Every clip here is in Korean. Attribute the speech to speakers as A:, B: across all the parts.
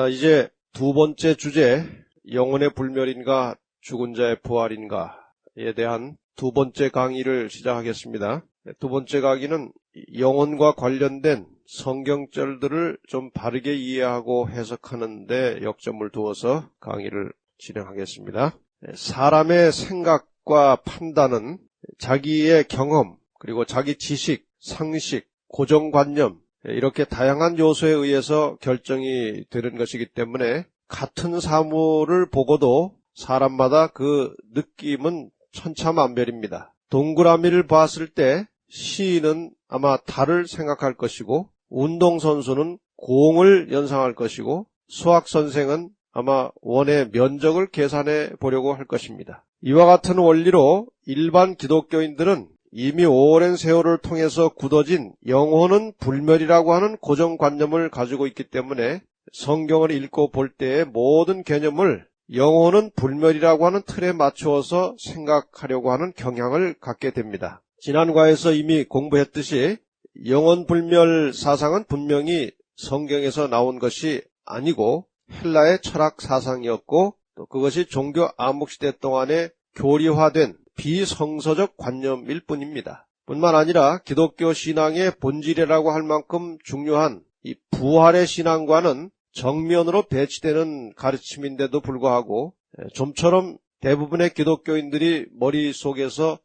A: 이제 두 번째 주제, 영혼의 불멸인가 죽은 자의 부활인가에 대한 두 번째 강의를 시작하겠습니다. 두 번째 강의는 영혼과 관련된 성경절들을 좀 바르게 이해하고 해석하는 데 역점을 두어서 강의를 진행하겠습니다. 사람의 생각과 판단은 자기의 경험, 그리고 자기 지식, 상식, 고정관념, 이렇게 다양한 요소에 의해서 결정이 되는 것이기 때문에 같은 사물을 보고도 사람마다 그 느낌은 천차만별입니다. 동그라미를 봤을 때 시인은 아마 달을 생각할 것이고, 운동선수는 공을 연상할 것이고, 수학선생은 아마 원의 면적을 계산해 보려고 할 것입니다. 이와 같은 원리로 일반 기독교인들은 이미 오랜 세월을 통해서 굳어진 영혼은 불멸이라고 하는 고정관념을 가지고 있기 때문에 성경을 읽고 볼 때의 모든 개념을 영혼은 불멸이라고 하는 틀에 맞추어서 생각하려고 하는 경향을 갖게 됩니다. 지난 과에서 이미 공부했듯이 영혼 불멸 사상은 분명히 성경에서 나온 것이 아니고 헬라의 철학 사상이었고, 또 그것이 종교 암흑시대 동안에 교리화된 비성서적 관념일 뿐입니다. 뿐만 아니라 기독교 신앙의 본질이라고 할 만큼 중요한 이 부활의 신앙과는 정면으로 배치되는 가르침인데도 불구하고 좀처럼 대부분의 기독교인들이 머릿속에서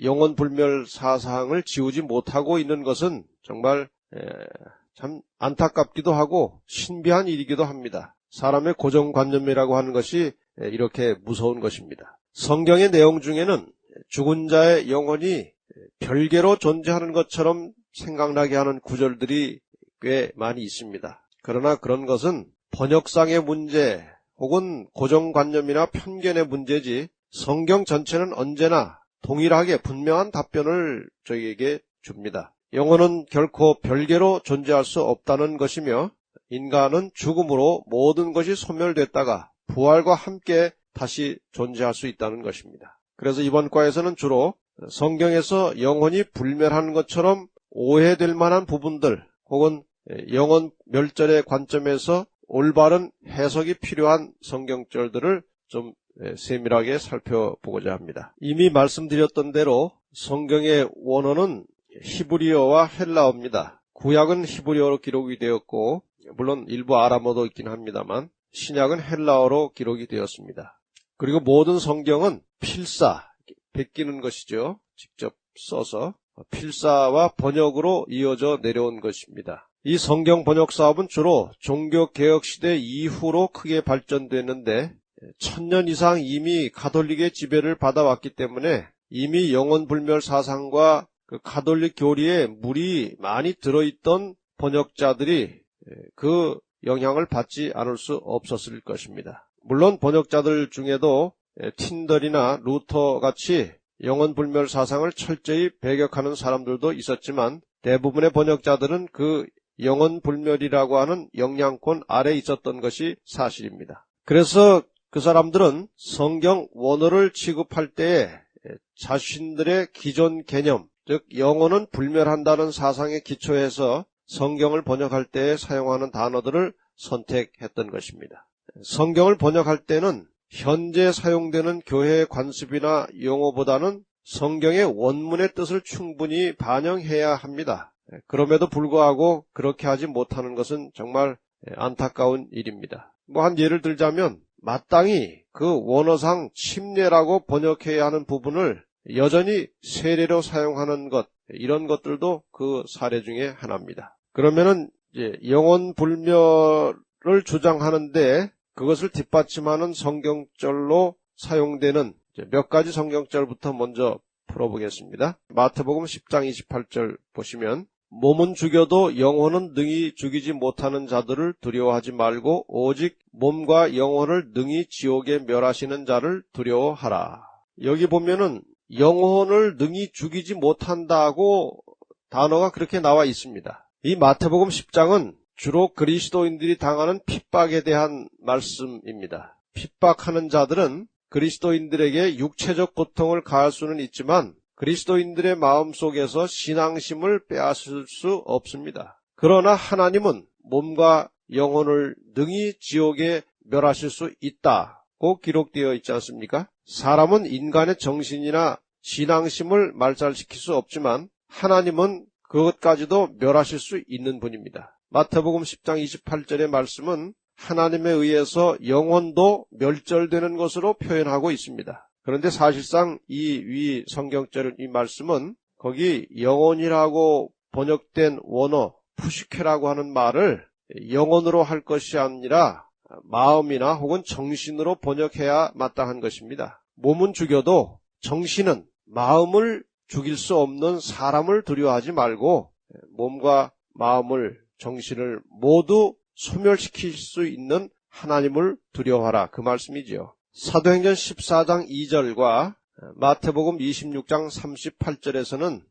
A: 영혼 불멸 사상을 지우지 못하고 있는 것은 정말 참 안타깝기도 하고 신비한 일이기도 합니다. 사람의 고정관념이라고 하는 것이 이렇게 무서운 것입니다. 성경의 내용 중에는 죽은 자의 영혼이 별개로 존재하는 것처럼 생각나게 하는 구절들이 꽤 많이 있습니다. 그러나 그런 것은 번역상의 문제 혹은 고정관념이나 편견의 문제지, 성경 전체는 언제나 동일하게 분명한 답변을 저희에게 줍니다. 영혼은 결코 별개로 존재할 수 없다는 것이며, 인간은 죽음으로 모든 것이 소멸됐다가 부활과 함께 다시 존재할 수 있다는 것입니다. 그래서 이번 과에서는 주로 성경에서 영혼이 불멸하는 것처럼 오해될 만한 부분들, 혹은 영혼 멸절의 관점에서 올바른 해석이 필요한 성경절들을 좀 세밀하게 살펴보고자 합니다. 이미 말씀드렸던 대로 성경의 원어는 히브리어와 헬라어입니다. 구약은 히브리어로 기록이 되었고, 물론 일부 아람어도 있긴 합니다만 신약은 헬라어로 기록이 되었습니다. 그리고 모든 성경은 필사, 베끼는 것이죠. 직접 써서 필사와 번역으로 이어져 내려온 것입니다. 이 성경 번역 사업은 주로 종교개혁시대 이후로 크게 발전됐는데 1000년 이상 이미 가톨릭의 지배를 받아왔기 때문에 이미 영혼불멸 사상과 그 가톨릭 교리에 물이 많이 들어있던 번역자들이 그 영향을 받지 않을 수 없었을 것입니다. 물론 번역자들 중에도 틴덜이나 루터 같이 영혼불멸 사상을 철저히 배격하는 사람들도 있었지만 대부분의 번역자들은 그 영혼불멸이라고 하는 영향권 아래에 있었던 것이 사실입니다. 그래서 그 사람들은 성경 원어를 취급할 때에 자신들의 기존 개념, 즉 영혼은 불멸한다는 사상에 기초해서 성경을 번역할 때 사용하는 단어들을 선택했던 것입니다. 성경을 번역할 때는 현재 사용되는 교회의 관습이나 용어보다는 성경의 원문의 뜻을 충분히 반영해야 합니다. 그럼에도 불구하고 그렇게 하지 못하는 것은 정말 안타까운 일입니다. 한 예를 들자면 마땅히 그 원어상 침례라고 번역해야 하는 부분을 여전히 세례로 사용하는 것, 이런 것들도 그 사례 중에 하나입니다. 그러면은 이제 영혼 불멸을 주장하는데 그것을 뒷받침하는 성경절로 사용되는 몇 가지 성경절부터 먼저 풀어보겠습니다. 마태복음 10장 28절 보시면, 몸은 죽여도 영혼은 능히 죽이지 못하는 자들을 두려워하지 말고 오직 몸과 영혼을 능히 지옥에 멸하시는 자를 두려워하라. 여기 보면은 영혼을 능히 죽이지 못한다고 단어가 그렇게 나와 있습니다. 이 마태복음 10장은 주로 그리스도인들이 당하는 핍박에 대한 말씀입니다. 핍박하는 자들은 그리스도인들에게 육체적 고통을 가할 수는 있지만 그리스도인들의 마음속에서 신앙심을 빼앗을 수 없습니다. 그러나 하나님은 몸과 영혼을 능히 지옥에 멸하실 수 있다고 기록되어 있지 않습니까? 사람은 인간의 정신이나 신앙심을 말살시킬 수 없지만 하나님은 그것까지도 멸하실 수 있는 분입니다. 마태복음 10장 28절의 말씀은 하나님에 의해서 영혼도 멸절되는 것으로 표현하고 있습니다. 그런데 사실상 이 위 성경절 이 말씀은 거기 영혼이라고 번역된 원어 푸시케라고 하는 말을 영혼으로 할 것이 아니라 마음이나 혹은 정신으로 번역해야 마땅한 것입니다. 몸은 죽여도 정신은 마음을 죽일 수 없는 사람을 두려워하지 말고 몸과 마음을 정신을 모두 소멸시킬 수 있는 하나님을 두려워하라 그 말씀이지요. 사도행전 14장 2절과 마태복음 26장 38절에서는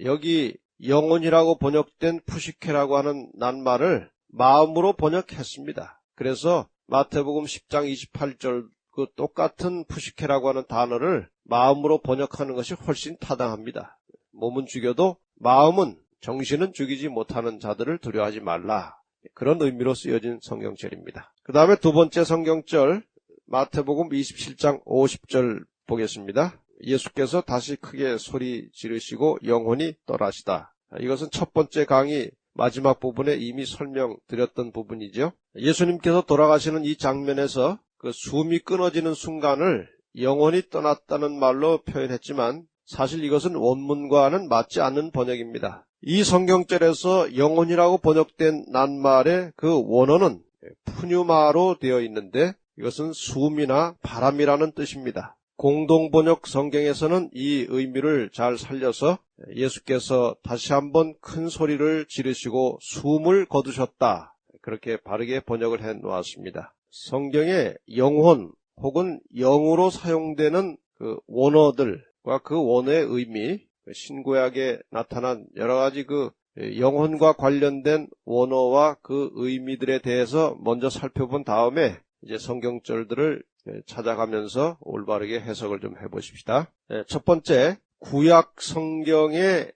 A: 여기 영혼이라고 번역된 푸시케라고 하는 낱말을 마음으로 번역했습니다. 그래서 마태복음 10장 28절 그 똑같은 푸시케라고 하는 단어를 마음으로 번역하는 것이 훨씬 타당합니다. 몸은 죽여도 마음은 정신은 죽이지 못하는 자들을 두려워하지 말라. 그런 의미로 쓰여진 성경절입니다. 그 다음에 두 번째 성경절 마태복음 27장 50절 보겠습니다. 예수께서 다시 크게 소리 지르시고 영혼이 떠나시다. 이것은 첫 번째 강의 마지막 부분에 이미 설명드렸던 부분이죠. 예수님께서 돌아가시는 이 장면에서 그 숨이 끊어지는 순간을 영혼이 떠났다는 말로 표현했지만 사실 이것은 원문과는 맞지 않는 번역입니다. 이 성경절에서 영혼이라고 번역된 낱말의 그 원어는 푸뉴마로 되어 있는데 이것은 숨이나 바람이라는 뜻입니다. 공동번역 성경에서는 이 의미를 잘 살려서 예수께서 다시 한번 큰 소리를 지르시고 숨을 거두셨다. 그렇게 바르게 번역을 해 놓았습니다. 성경에 영혼 혹은 영으로 사용되는 그 원어들과 그 원어의 의미, 신구약에 나타난 여러 가지 그 영혼과 관련된 원어와 그 의미들에 대해서 먼저 살펴본 다음에 이제 성경절들을 찾아가면서 올바르게 해석을 좀 해보십시다. 첫 번째, 구약 성경의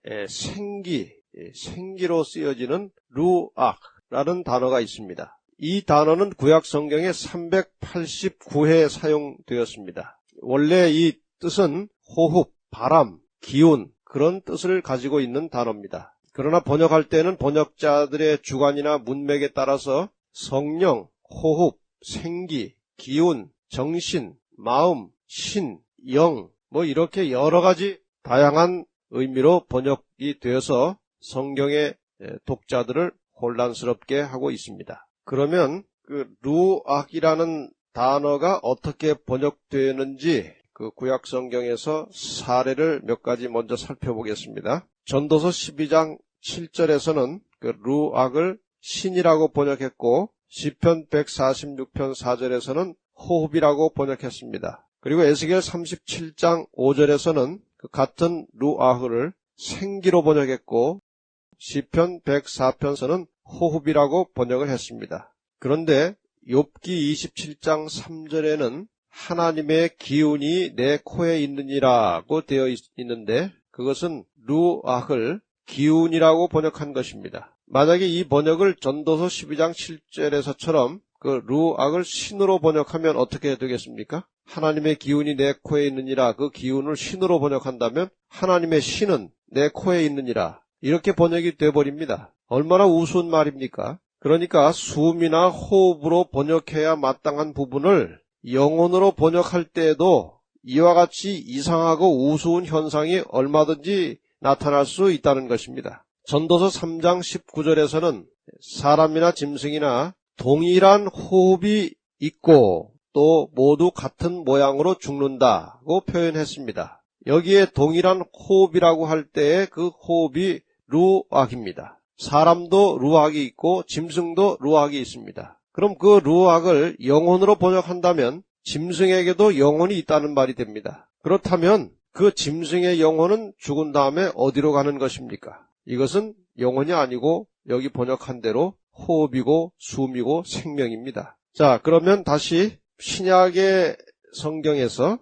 A: 생기로 쓰여지는 루악라는 단어가 있습니다. 이 단어는 구약 성경에 389회 사용되었습니다. 원래 이 뜻은 호흡, 바람, 기운 그런 뜻을 가지고 있는 단어입니다. 그러나 번역할 때는 번역자들의 주관이나 문맥에 따라서 성령, 호흡, 생기, 기운, 정신, 마음, 신, 영 이렇게 여러 가지 다양한 의미로 번역이 되어서 성경의 독자들을 혼란스럽게 하고 있습니다. 그러면 그 루악이라는 단어가 어떻게 번역되는지 그 구약 성경에서 사례를 몇 가지 먼저 살펴보겠습니다. 전도서 12장 7절에서는 그 루악을 신이라고 번역했고 시편 146편 4절에서는 호흡이라고 번역했습니다. 그리고 에스겔 37장 5절에서는 그 같은 루아흐를 생기로 번역했고 시편 104편에서는 호흡이라고 번역을 했습니다. 그런데 욥기 27장 3절에는 하나님의 기운이 내 코에 있느니라고 되어 있는데 그것은 루아흐를 기운이라고 번역한 것입니다. 만약에 이 번역을 전도서 12장 7절에서처럼 그 루악을 신으로 번역하면 어떻게 되겠습니까? 하나님의 기운이 내 코에 있느니라 그 기운을 신으로 번역한다면 하나님의 신은 내 코에 있느니라 이렇게 번역이 돼버립니다. 얼마나 우스운 말입니까? 그러니까 숨이나 호흡으로 번역해야 마땅한 부분을 영혼으로 번역할 때에도 이와 같이 이상하고 우스운 현상이 얼마든지 나타날 수 있다는 것입니다. 전도서 3장 19절에서는 사람이나 짐승이나 동일한 호흡이 있고 또 모두 같은 모양으로 죽는다고 표현했습니다. 여기에 동일한 호흡이라고 할 때의 그 호흡이 루악입니다. 사람도 루악이 있고 짐승도 루악이 있습니다. 그럼 그 루악을 영혼으로 번역한다면 짐승에게도 영혼이 있다는 말이 됩니다. 그렇다면 그 짐승의 영혼은 죽은 다음에 어디로 가는 것입니까? 이것은 영혼이 아니고 여기 번역한 대로 호흡이고 숨이고 생명입니다. 자, 그러면 다시 신약의 성경에서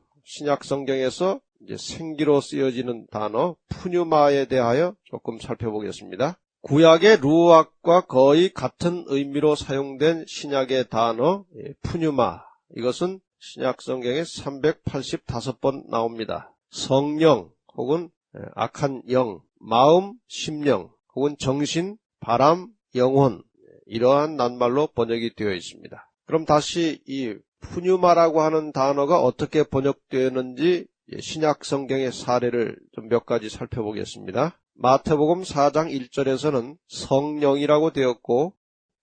A: 이제 생기로 쓰여지는 단어 푸뉴마에 대하여 조금 살펴보겠습니다. 구약의 루악과 거의 같은 의미로 사용된 신약의 단어 푸뉴마, 이것은 신약 성경에 385번 나옵니다. 성령 혹은 악한 영, 마음, 심령 혹은 정신, 바람, 영혼, 이러한 낱말로 번역이 되어 있습니다. 그럼 다시 이 푸뉴마라고 하는 단어가 어떻게 번역되었는지 신약 성경의 사례를 좀 몇 가지 살펴보겠습니다. 마태복음 4장 1절에서는 성령이라고 되었고,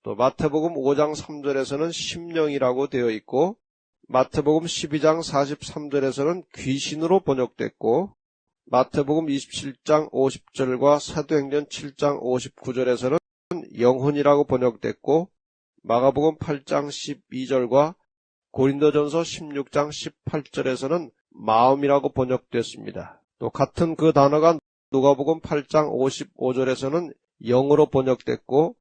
A: 또 마태복음 5장 3절에서는 심령이라고 되어 있고, 마태복음 12장 43절에서는 귀신으로 번역됐고, 마태복음 27장 50절과 사도행전 7장 59절에서는 영혼이라고 번역됐고, 마가복음 8장 12절과 고린도전서 16장 18절에서는 마음이라고 번역됐습니다. 또 같은 그 단어가 누가복음 8장 55절에서는 영으로 번역됐고,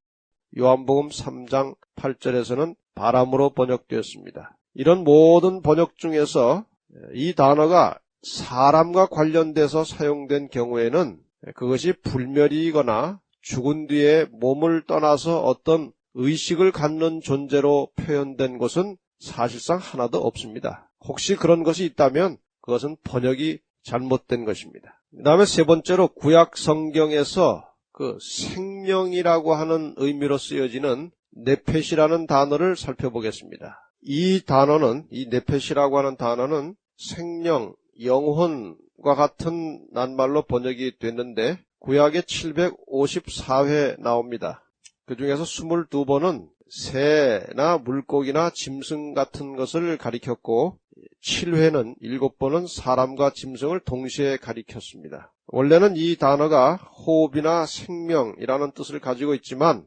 A: 요한복음 3장 8절에서는 바람으로 번역되었습니다. 이런 모든 번역 중에서 이 단어가 사람과 관련돼서 사용된 경우에는 그것이 불멸이거나 죽은 뒤에 몸을 떠나서 어떤 의식을 갖는 존재로 표현된 것은 사실상 하나도 없습니다. 혹시 그런 것이 있다면 그것은 번역이 잘못된 것입니다. 그 다음에 세 번째로 구약 성경에서 그 생명이라고 하는 의미로 쓰여지는 네펫이라는 단어를 살펴보겠습니다. 이 단어는, 이 네펫이라고 하는 단어는 생명, 영혼과 같은 낱말로 번역이 됐는데 구약에 754회 나옵니다. 그 중에서 22번은 새나 물고기나 짐승 같은 것을 가리켰고 7회는 7번은 사람과 짐승을 동시에 가리켰습니다. 원래는 이 단어가 호흡이나 생명이라는 뜻을 가지고 있지만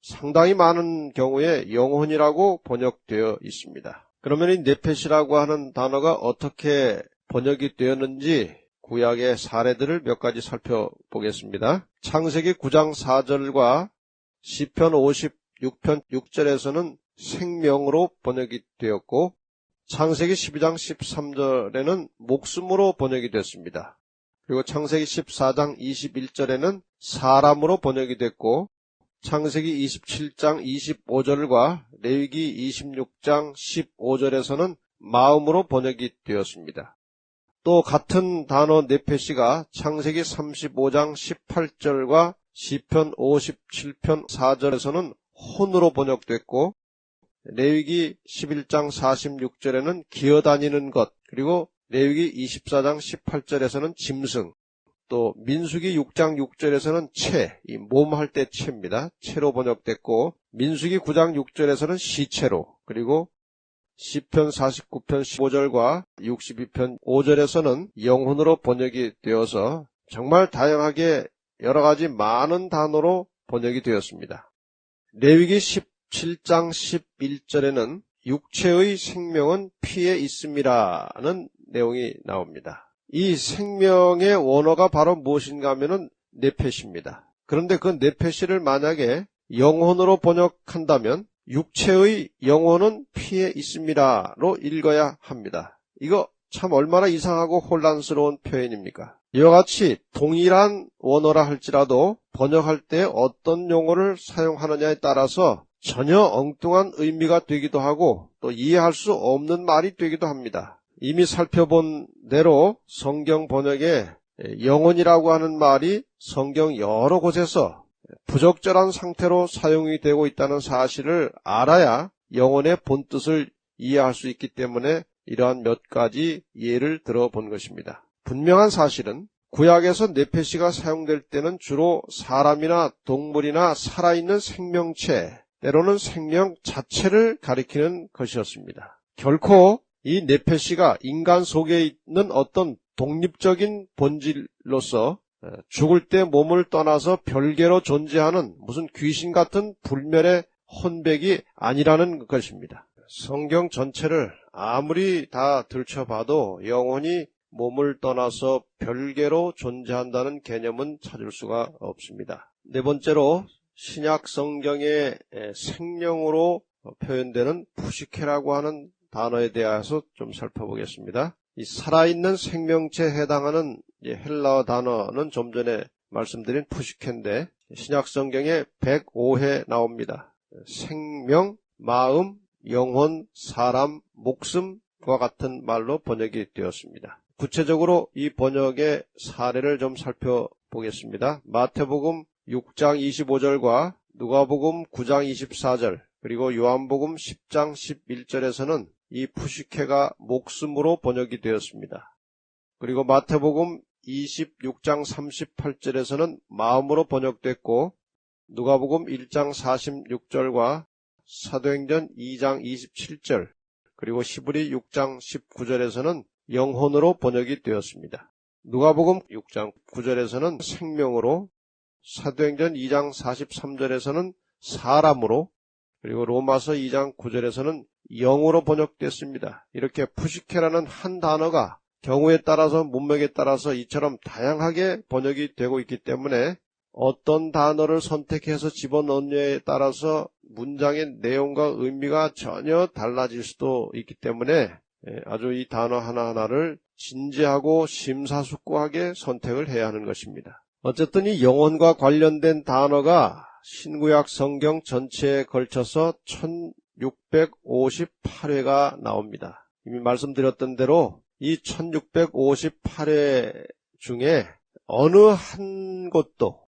A: 상당히 많은 경우에 영혼이라고 번역되어 있습니다. 그러면 이 네펫이라고 하는 단어가 어떻게 번역이 되었는지 구약의 사례들을 몇 가지 살펴보겠습니다. 창세기 9장 4절과 시편 56편 6절에서는 생명으로 번역이 되었고 창세기 12장 13절에는 목숨으로 번역이 됐습니다. 그리고 창세기 14장 21절에는 사람으로 번역이 됐고 창세기 27장 25절과 레위기 26장 15절에서는 마음으로 번역이 되었습니다. 또 같은 단어 네펫이가 창세기 35장 18절과 시편 57편 4절에서는 혼으로 번역됐고 레위기 11장 46절에는 기어다니는 것, 그리고 레위기 24장 18절에서는 짐승, 또 민수기 6장 6절에서는 채, 이 몸 할 때 채입니다. 채로 번역됐고 민수기 9장 6절에서는 시체로, 그리고 시편 49편 15절과 62편 5절에서는 영혼으로 번역이 되어서 정말 다양하게 여러 가지 많은 단어로 번역이 되었습니다. 레위기 17장 11절에는 육체의 생명은 피에 있음이라는 내용이 나옵니다. 이 생명의 원어가 바로 무엇인가 하면은 네펫입니다. 그런데 그 네펫을 만약에 영혼으로 번역한다면 육체의 영혼은 피에 있음이라로 읽어야 합니다. 이거 참 얼마나 이상하고 혼란스러운 표현입니까? 이와 같이 동일한 원어라 할지라도 번역할 때 어떤 용어를 사용하느냐에 따라서 전혀 엉뚱한 의미가 되기도 하고 또 이해할 수 없는 말이 되기도 합니다. 이미 살펴본 대로 성경 번역에 영혼이라고 하는 말이 성경 여러 곳에서 부적절한 상태로 사용이 되고 있다는 사실을 알아야 영혼의 본뜻을 이해할 수 있기 때문에 이러한 몇 가지 예를 들어본 것입니다. 분명한 사실은 구약에서 네펫이가 사용될 때는 주로 사람이나 동물이나 살아있는 생명체, 때로는 생명 자체를 가리키는 것이었습니다. 결코 이 네펫이가 인간 속에 있는 어떤 독립적인 본질로서 죽을 때 몸을 떠나서 별개로 존재하는 무슨 귀신 같은 불멸의 혼백이 아니라는 것입니다. 성경 전체를 아무리 다 들춰봐도 영혼이 몸을 떠나서 별개로 존재한다는 개념은 찾을 수가 없습니다. 네 번째로 신약 성경의 생명으로 표현되는 푸시케라고 하는 단어에 대해서 좀 살펴보겠습니다. 이 살아있는 생명체에 해당하는 헬라어 단어는 좀 전에 말씀드린 푸시케인데 신약성경에 105회 나옵니다. 생명, 마음, 영혼, 사람, 목숨과 같은 말로 번역이 되었습니다. 구체적으로 이 번역의 사례를 좀 살펴보겠습니다. 마태복음 6장 25절과 누가복음 9장 24절 그리고 요한복음 10장 11절에서는 이 푸시케가 목숨으로 번역이 되었습니다. 그리고 마태복음 26장 38절에서는 마음으로 번역됐고 누가복음 1장 46절과 사도행전 2장 27절 그리고 히브리 6장 19절에서는 영혼으로 번역이 되었습니다. 누가복음 6장 9절에서는 생명으로, 사도행전 2장 43절에서는 사람으로, 그리고 로마서 2장 9절에서는 영으로 번역됐습니다. 이렇게 푸시케라는 한 단어가 경우에 따라서 문맥에 따라서 이처럼 다양하게 번역이 되고 있기 때문에 어떤 단어를 선택해서 집어넣느냐에 따라서 문장의 내용과 의미가 전혀 달라질 수도 있기 때문에 아주 이 단어 하나하나를 진지하고 심사숙고하게 선택을 해야 하는 것입니다. 어쨌든 이 영혼과 관련된 단어가 신구약 성경 전체에 걸쳐서 1658회가 나옵니다. 이미 말씀드렸던 대로 이 1658회 중에 어느 한 곳도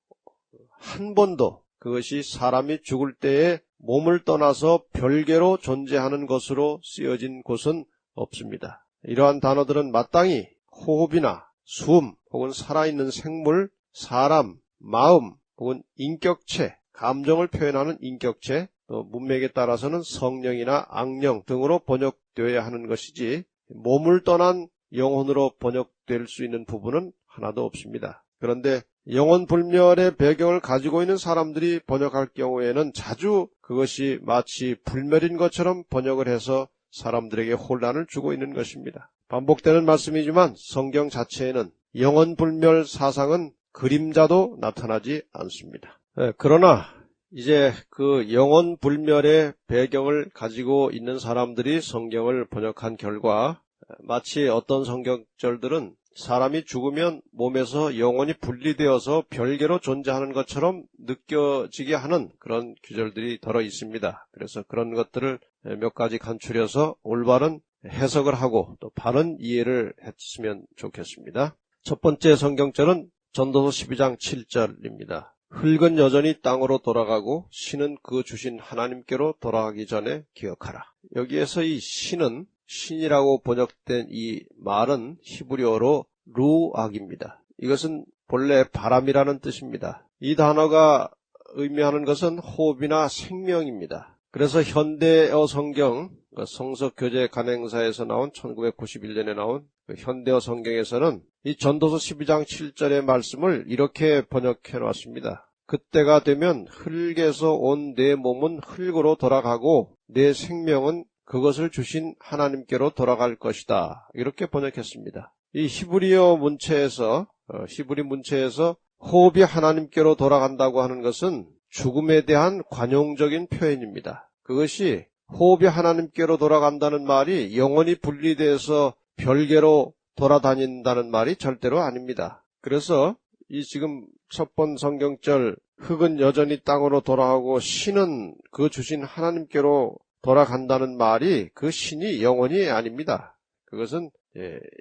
A: 한 번도 그것이 사람이 죽을 때에 몸을 떠나서 별개로 존재하는 것으로 쓰여진 곳은 없습니다. 이러한 단어들은 마땅히 호흡이나 숨 혹은 살아있는 생물, 사람, 마음 혹은 인격체, 감정을 표현하는 인격체, 또 문맥에 따라서는 성령이나 악령 등으로 번역되어야 하는 것이지 몸을 떠난 영혼으로 번역될 수 있는 부분은 하나도 없습니다. 그런데 영혼 불멸의 배경을 가지고 있는 사람들이 번역할 경우에는 자주 그것이 마치 불멸인 것처럼 번역을 해서 사람들에게 혼란을 주고 있는 것입니다. 반복되는 말씀이지만 성경 자체에는 영혼 불멸 사상은 그림자도 나타나지 않습니다. 그러나 이제 그 영혼 불멸의 배경을 가지고 있는 사람들이 성경을 번역한 결과 마치 어떤 성경절들은 사람이 죽으면 몸에서 영혼이 분리되어서 별개로 존재하는 것처럼 느껴지게 하는 그런 구절들이 덜어 있습니다. 그래서 그런 것들을 몇 가지 간추려서 올바른 해석을 하고 또 바른 이해를 했으면 좋겠습니다. 첫 번째 성경절은 전도서 12장 7절입니다. 흙은 여전히 땅으로 돌아가고 신은 그 주신 하나님께로 돌아가기 전에 기억하라. 여기에서 이 신은 신이라고 번역된 이 말은 히브리어로 루악입니다. 이것은 본래 바람이라는 뜻입니다. 이 단어가 의미하는 것은 호흡이나 생명입니다. 그래서 현대어 성경, 성서교재 간행사에서 나온 1991년에 나온 현대어 성경에서는 이 전도서 12장 7절의 말씀을 이렇게 번역해 놨습니다. 그때가 되면 흙에서 온 내 몸은 흙으로 돌아가고 내 생명은 그것을 주신 하나님께로 돌아갈 것이다. 이렇게 번역했습니다. 이 히브리어 문체에서 히브리 문체에서 호흡이 하나님께로 돌아간다고 하는 것은 죽음에 대한 관용적인 표현입니다. 그것이 호흡이 하나님께로 돌아간다는 말이 영혼이 분리돼서 별개로 돌아다닌다는 말이 절대로 아닙니다. 그래서 이 지금 첫 번 성경절 흙은 여전히 땅으로 돌아가고 신은 그 주신 하나님께로 돌아간다는 말이 그 신이 영혼이 아닙니다. 그것은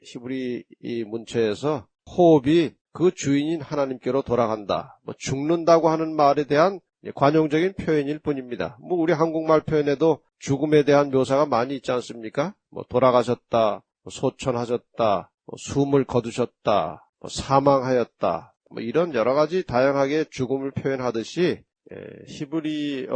A: 히브리 이 문체에서 호흡이 그 주인인 하나님께로 돌아간다. 죽는다고 하는 말에 대한 관용적인 표현일 뿐입니다. 우리 한국말 표현에도 죽음에 대한 묘사가 많이 있지 않습니까? 돌아가셨다, 소천하셨다, 숨을 거두셨다, 사망하였다. 이런 여러 가지 다양하게 죽음을 표현하듯이 히브리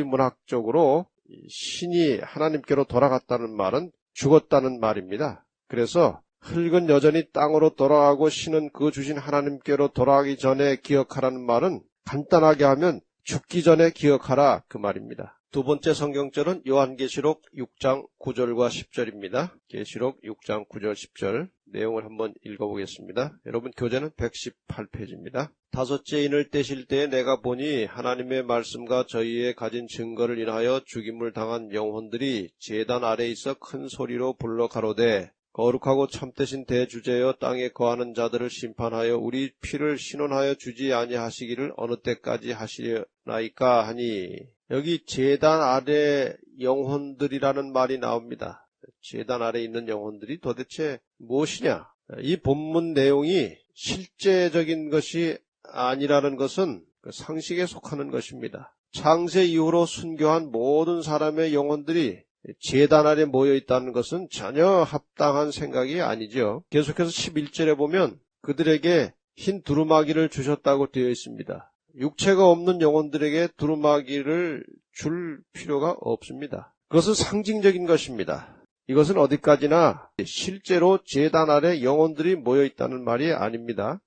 A: 문학적으로 신이 하나님께로 돌아갔다는 말은 죽었다는 말입니다. 그래서 흙은 여전히 땅으로 돌아가고 신은 그 주신 하나님께로 돌아가기 전에 기억하라는 말은 간단하게 하면 죽기 전에 기억하라 그 말입니다. 두 번째 성경절은 요한계시록 6장 9절과 10절입니다. 계시록 6장 9절 10절 내용을 한번 읽어보겠습니다. 여러분 교재는 118페이지입니다. 다섯째 인을 떼실 때에 내가 보니 하나님의 말씀과 저희의 가진 증거를 인하여 죽임을 당한 영혼들이 제단 아래에 있어 큰 소리로 불러 가로되 거룩하고 참되신 대주제여 땅에 거하는 자들을 심판하여 우리 피를 신원하여 주지 아니하시기를 어느 때까지 하시려나이까 하니, 여기 제단 아래 영혼들이라는 말이 나옵니다. 제단 아래 있는 영혼들이 도대체 무엇이냐? 이 본문 내용이 실제적인 것이 아니라는 것은 상식에 속하는 것입니다. 창세 이후로 순교한 모든 사람의 영혼들이 제단 아래 모여 있다는 것은 전혀 합당한 생각이 아니죠. 계속해서 11절에 보면 그들에게 흰 두루마기를 주셨다고 되어 있습니다. 육체가 없는 영혼들에게 두루마기를 줄 필요가 없습니다. 그것은 상징적인 것입니다. 이것은 어디까지나 실제로 제단 아래 영혼들이 모여 있다는 말이 아닙니다.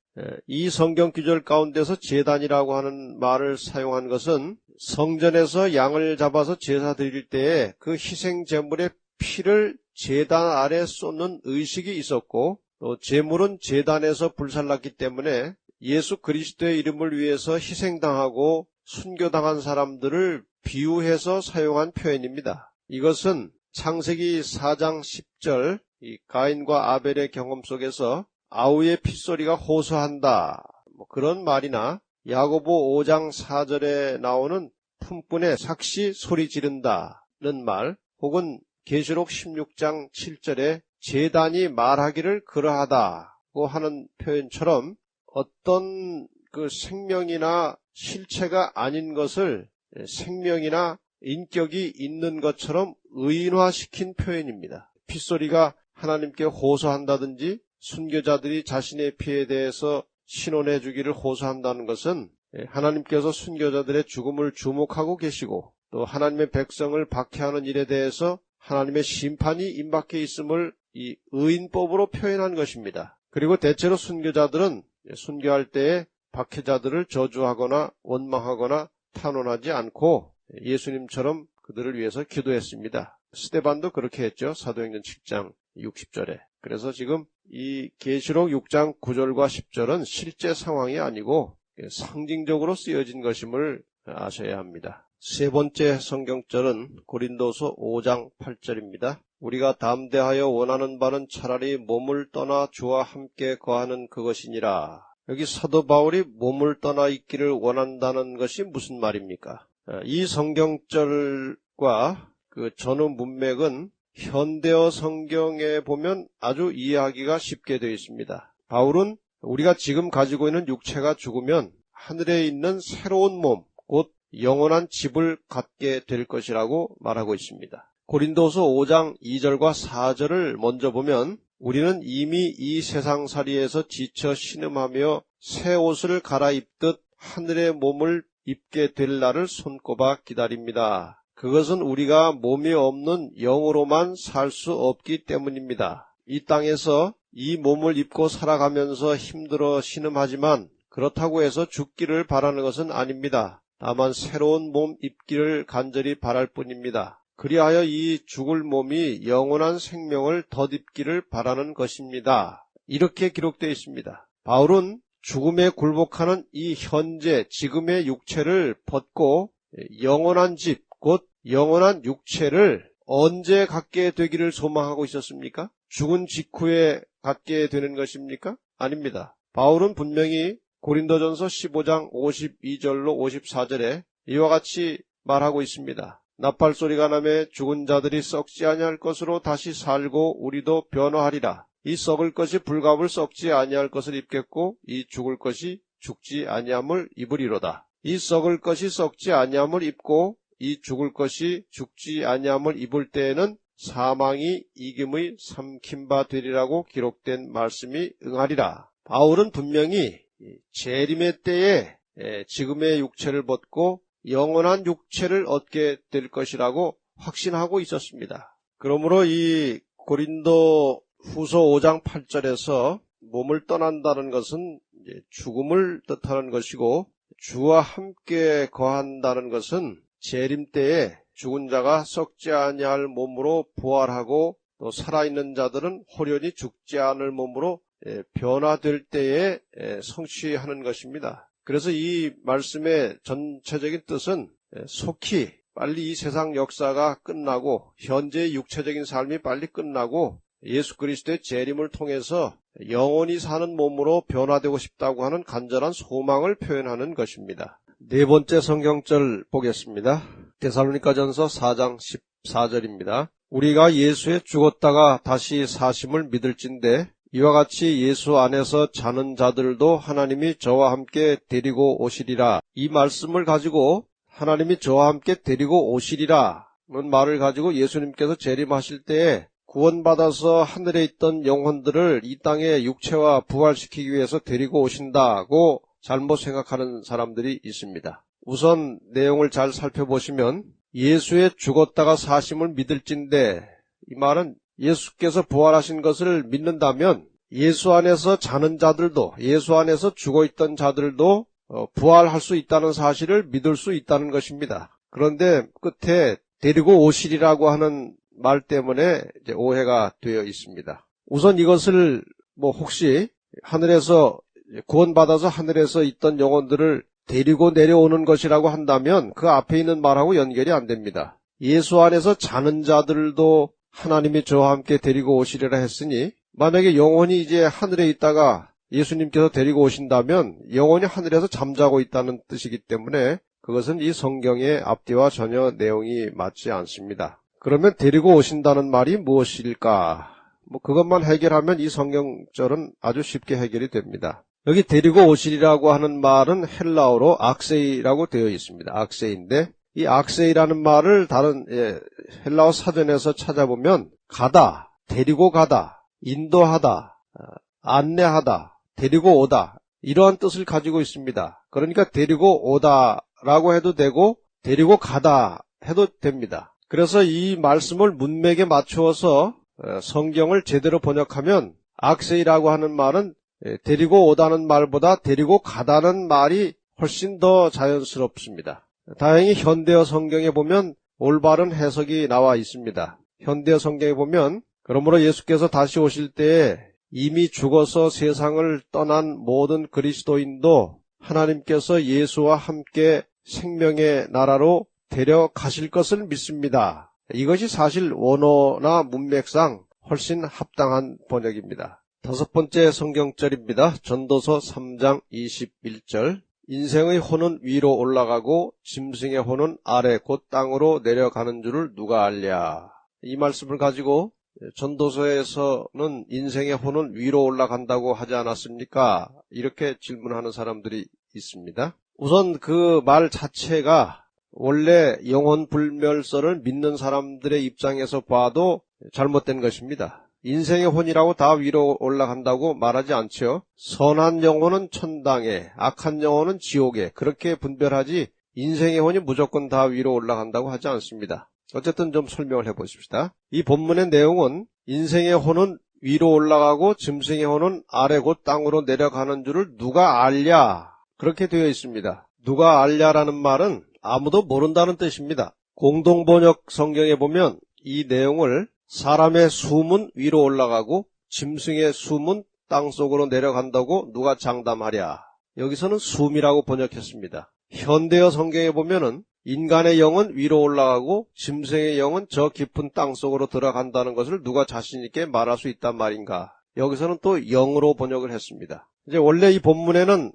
A: 이 성경 구절 가운데서 제단이라고 하는 말을 사용한 것은 성전에서 양을 잡아서 제사 드릴 때에 그 희생 제물의 피를 제단 아래 쏟는 의식이 있었고, 또 제물은 제단에서 불살랐기 때문에 예수 그리스도의 이름을 위해서 희생당하고 순교당한 사람들을 비유해서 사용한 표현입니다. 이것은 창세기 4장 10절 이 가인과 아벨의 경험 속에서 아우의 핏소리가 호소한다, 그런 말이나 야고보 5장 4절에 나오는 품꾼의 삭시 소리 지른다는 말, 혹은 계시록 16장 7절에 제단이 말하기를 그러하다고 하는 표현처럼 어떤 그 생명이나 실체가 아닌 것을 생명이나 인격이 있는 것처럼 의인화시킨 표현입니다. 핏소리가 하나님께 호소한다든지 순교자들이 자신의 피에 대해서 신원해 주기를 호소한다는 것은 하나님께서 순교자들의 죽음을 주목하고 계시고, 또 하나님의 백성을 박해하는 일에 대해서 하나님의 심판이 임박해 있음을 이 의인법으로 표현한 것입니다. 그리고 대체로 순교자들은 순교할 때에 박해자들을 저주하거나 원망하거나 탄원하지 않고 예수님처럼 그들을 위해서 기도했습니다. 스데반도 그렇게 했죠. 사도행전 7장 60절에. 그래서 지금 이 계시록 6장 9절과 10절은 실제 상황이 아니고 상징적으로 쓰여진 것임을 아셔야 합니다. 세 번째 성경절은 고린도서 5장 8절입니다. 우리가 담대하여 원하는 바는 차라리 몸을 떠나 주와 함께 거하는 그것이니라. 여기 사도 바울이 몸을 떠나 있기를 원한다는 것이 무슨 말입니까? 이 성경절과 그 전후 문맥은 현대어 성경에 보면 아주 이해하기가 쉽게 되어 있습니다. 바울은 우리가 지금 가지고 있는 육체가 죽으면 하늘에 있는 새로운 몸, 곧 영원한 집을 갖게 될 것이라고 말하고 있습니다. 고린도서 5장 2절과 4절을 먼저 보면 우리는 이미 이 세상살이에서 지쳐 신음하며 새 옷을 갈아입듯 하늘의 몸을 입게 될 날을 손꼽아 기다립니다. 그것은 우리가 몸이 없는 영으로만 살 수 없기 때문입니다. 이 땅에서 이 몸을 입고 살아가면서 힘들어 신음하지만 그렇다고 해서 죽기를 바라는 것은 아닙니다. 다만 새로운 몸 입기를 간절히 바랄 뿐입니다. 그리하여 이 죽을 몸이 영원한 생명을 덧입기를 바라는 것입니다. 이렇게 기록되어 있습니다. 바울은 죽음에 굴복하는 이 현재 지금의 육체를 벗고 영원한 집, 곧 영원한 육체를 언제 갖게 되기를 소망하고 있었습니까? 죽은 직후에 갖게 되는 것입니까? 아닙니다. 바울은 분명히 고린도전서 15장 52절로 54절에 이와 같이 말하고 있습니다. 나팔소리가 나매 죽은 자들이 썩지 아니할 것으로 다시 살고 우리도 변화하리라. 이 썩을 것이 불갑을 썩지 아니할 것을 입겠고 이 죽을 것이 죽지 아니함을 입으리로다. 이 썩을 것이 썩지 아니함을 입고 이 죽을 것이 죽지 아니함을 입을 때에는 사망이 이김의 삼킨 바 되리라고 기록된 말씀이 응하리라. 바울은 분명히 재림의 때에 지금의 육체를 벗고 영원한 육체를 얻게 될 것이라고 확신하고 있었습니다. 그러므로 이 고린도 후서 5장 8절에서 몸을 떠난다는 것은 죽음을 뜻하는 것이고, 주와 함께 거한다는 것은 재림 때에 죽은 자가 썩지 아니할 몸으로 부활하고 또 살아있는 자들은 호련히 죽지 않을 몸으로 변화될 때에 성취하는 것입니다. 그래서 이 말씀의 전체적인 뜻은 속히 빨리 이 세상 역사가 끝나고 현재의 육체적인 삶이 빨리 끝나고 예수 그리스도의 재림을 통해서 영원히 사는 몸으로 변화되고 싶다고 하는 간절한 소망을 표현하는 것입니다. 네 번째 성경절 보겠습니다. 데살로니가전서 4장 14절입니다. 우리가 예수에 죽었다가 다시 사심을 믿을진대 이와 같이 예수 안에서 자는 자들도 하나님이 저와 함께 데리고 오시리라. 이 말씀을 가지고 하나님이 저와 함께 데리고 오시리라 는 말을 가지고 예수님께서 재림하실 때에 구원받아서 하늘에 있던 영혼들을 이 땅에 육체와 부활시키기 위해서 데리고 오신다고 잘못 생각하는 사람들이 있습니다. 우선 내용을 잘 살펴보시면 예수에 죽었다가 사심을 믿을진대, 이 말은 예수께서 부활하신 것을 믿는다면 예수 안에서 자는 자들도, 예수 안에서 죽어있던 자들도 부활할 수 있다는 사실을 믿을 수 있다는 것입니다. 그런데 끝에 데리고 오시리라고 하는 말 때문에 이제 오해가 되어 있습니다. 우선 이것을 혹시 하늘에서 구원받아서 하늘에서 있던 영혼들을 데리고 내려오는 것이라고 한다면 그 앞에 있는 말하고 연결이 안 됩니다. 예수 안에서 자는 자들도 하나님이 저와 함께 데리고 오시리라 했으니 만약에 영혼이 이제 하늘에 있다가 예수님께서 데리고 오신다면 영혼이 하늘에서 잠자고 있다는 뜻이기 때문에 그것은 이 성경의 앞뒤와 전혀 내용이 맞지 않습니다. 그러면 데리고 오신다는 말이 무엇일까? 그것만 해결하면 이 성경절은 아주 쉽게 해결이 됩니다. 여기 데리고 오시리라고 하는 말은 헬라어로 악세이라고 되어 있습니다. 악세인데 이 악세이라는 말을 다른 헬라어 사전에서 찾아보면 가다, 데리고 가다, 인도하다, 안내하다, 데리고 오다 이러한 뜻을 가지고 있습니다. 그러니까 데리고 오다라고 해도 되고 데리고 가다 해도 됩니다. 그래서 이 말씀을 문맥에 맞추어서 성경을 제대로 번역하면 악세이라고 하는 말은 데리고 오다는 말보다 데리고 가다는 말이 훨씬 더 자연스럽습니다. 다행히 현대어 성경에 보면 올바른 해석이 나와 있습니다. 현대어 성경에 보면 그러므로 예수께서 다시 오실 때에 이미 죽어서 세상을 떠난 모든 그리스도인도 하나님께서 예수와 함께 생명의 나라로 데려가실 것을 믿습니다. 이것이 사실 원어나 문맥상 훨씬 합당한 번역입니다. 다섯 번째 성경절입니다. 전도서 3장 21절 인생의 혼은 위로 올라가고 짐승의 혼은 아래 곧 땅으로 내려가는 줄을 누가 알랴. 이 말씀을 가지고 전도서에서는 인생의 혼은 위로 올라간다고 하지 않았습니까? 이렇게 질문하는 사람들이 있습니다. 우선 그 말 자체가 원래 영혼불멸설을 믿는 사람들의 입장에서 봐도 잘못된 것입니다. 인생의 혼이라고 다 위로 올라간다고 말하지 않죠. 선한 영혼은 천당에, 악한 영혼은 지옥에 그렇게 분별하지 인생의 혼이 무조건 다 위로 올라간다고 하지 않습니다. 어쨌든 좀 설명을 해보십시다. 이 본문의 내용은 인생의 혼은 위로 올라가고 짐승의 혼은 아래 곧 땅으로 내려가는 줄을 누가 알랴 그렇게 되어 있습니다. 누가 알랴라는 말은 아무도 모른다는 뜻입니다. 공동번역 성경에 보면 이 내용을 사람의 숨은 위로 올라가고 짐승의 숨은 땅속으로 내려간다고 누가 장담하랴. 여기서는 숨이라고 번역했습니다. 현대어 성경에 보면은 인간의 영은 위로 올라가고 짐승의 영은 저 깊은 땅속으로 들어간다는 것을 누가 자신 있게 말할 수 있단 말인가. 여기서는 또 영으로 번역을 했습니다. 이제 원래 이 본문에는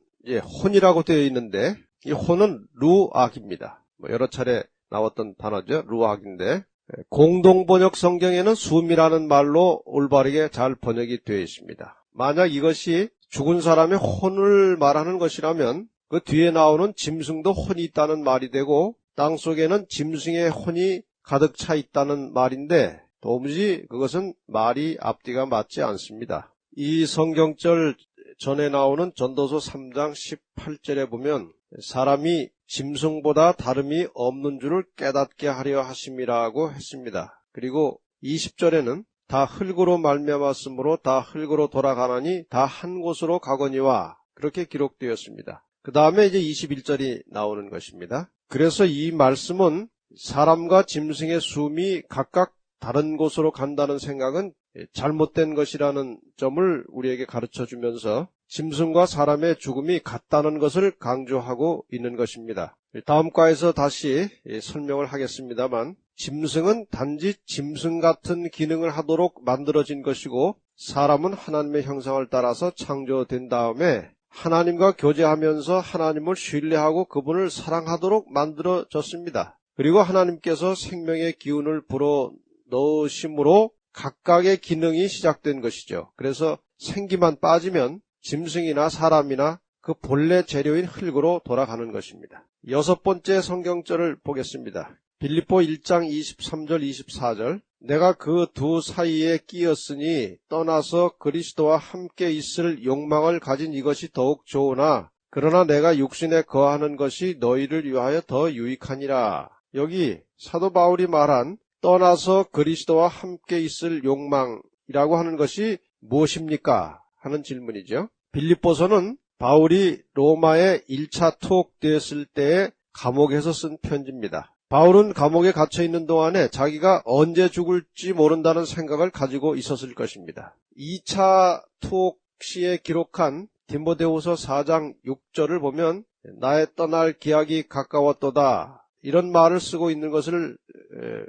A: 혼이라고 되어 있는데 이 혼은 루악입니다. 여러 차례 나왔던 단어죠. 루악인데 공동번역 성경에는 숨이라는 말로 올바르게 잘 번역이 되어 있습니다. 만약 이것이 죽은 사람의 혼을 말하는 것이라면 그 뒤에 나오는 짐승도 혼이 있다는 말이 되고 땅속에는 짐승의 혼이 가득 차 있다는 말인데 도무지 그것은 말이 앞뒤가 맞지 않습니다. 이 성경절 전에 나오는 전도서 3장 18절에 보면 사람이 짐승보다 다름이 없는 줄을 깨닫게 하려 하심이라고 했습니다. 그리고 20절에는 다 흙으로 말미암았으므로 다 흙으로 돌아가나니 다 한 곳으로 가거니와 그렇게 기록되었습니다. 그 다음에 이제 21절이 나오는 것입니다. 그래서 이 말씀은 사람과 짐승의 숨이 각각 다른 곳으로 간다는 생각은 잘못된 것이라는 점을 우리에게 가르쳐주면서 짐승과 사람의 죽음이 같다는 것을 강조하고 있는 것입니다. 다음 과에서 다시 설명을 하겠습니다만, 짐승은 단지 짐승 같은 기능을 하도록 만들어진 것이고, 사람은 하나님의 형상을 따라서 창조된 다음에 하나님과 교제하면서 하나님을 신뢰하고 그분을 사랑하도록 만들어졌습니다. 그리고 하나님께서 생명의 기운을 불어 넣으심으로 각각의 기능이 시작된 것이죠. 그래서 생기만 빠지면 짐승이나 사람이나 그 본래 재료인 흙으로 돌아가는 것입니다. 여섯 번째 성경절을 보겠습니다. 빌립보 1장 23절 24절. 내가 그 두 사이에 끼었으니 떠나서 그리스도와 함께 있을 욕망을 가진 이것이 더욱 좋으나 그러나 내가 육신에 거하는 것이 너희를 위하여 더 유익하니라. 여기 사도 바울이 말한 떠나서 그리스도와 함께 있을 욕망이라고 하는 것이 무엇입니까? 하는 질문이죠. 빌립보서는 바울이 로마에 1차 투옥되었을 때에 감옥에서 쓴 편지입니다. 바울은 감옥에 갇혀있는 동안에 자기가 언제 죽을지 모른다는 생각을 가지고 있었을 것입니다. 2차 투옥 시에 기록한 디모데후서 4장 6절을 보면 나의 떠날 기약이 가까웠도다, 이런 말을 쓰고 있는 것을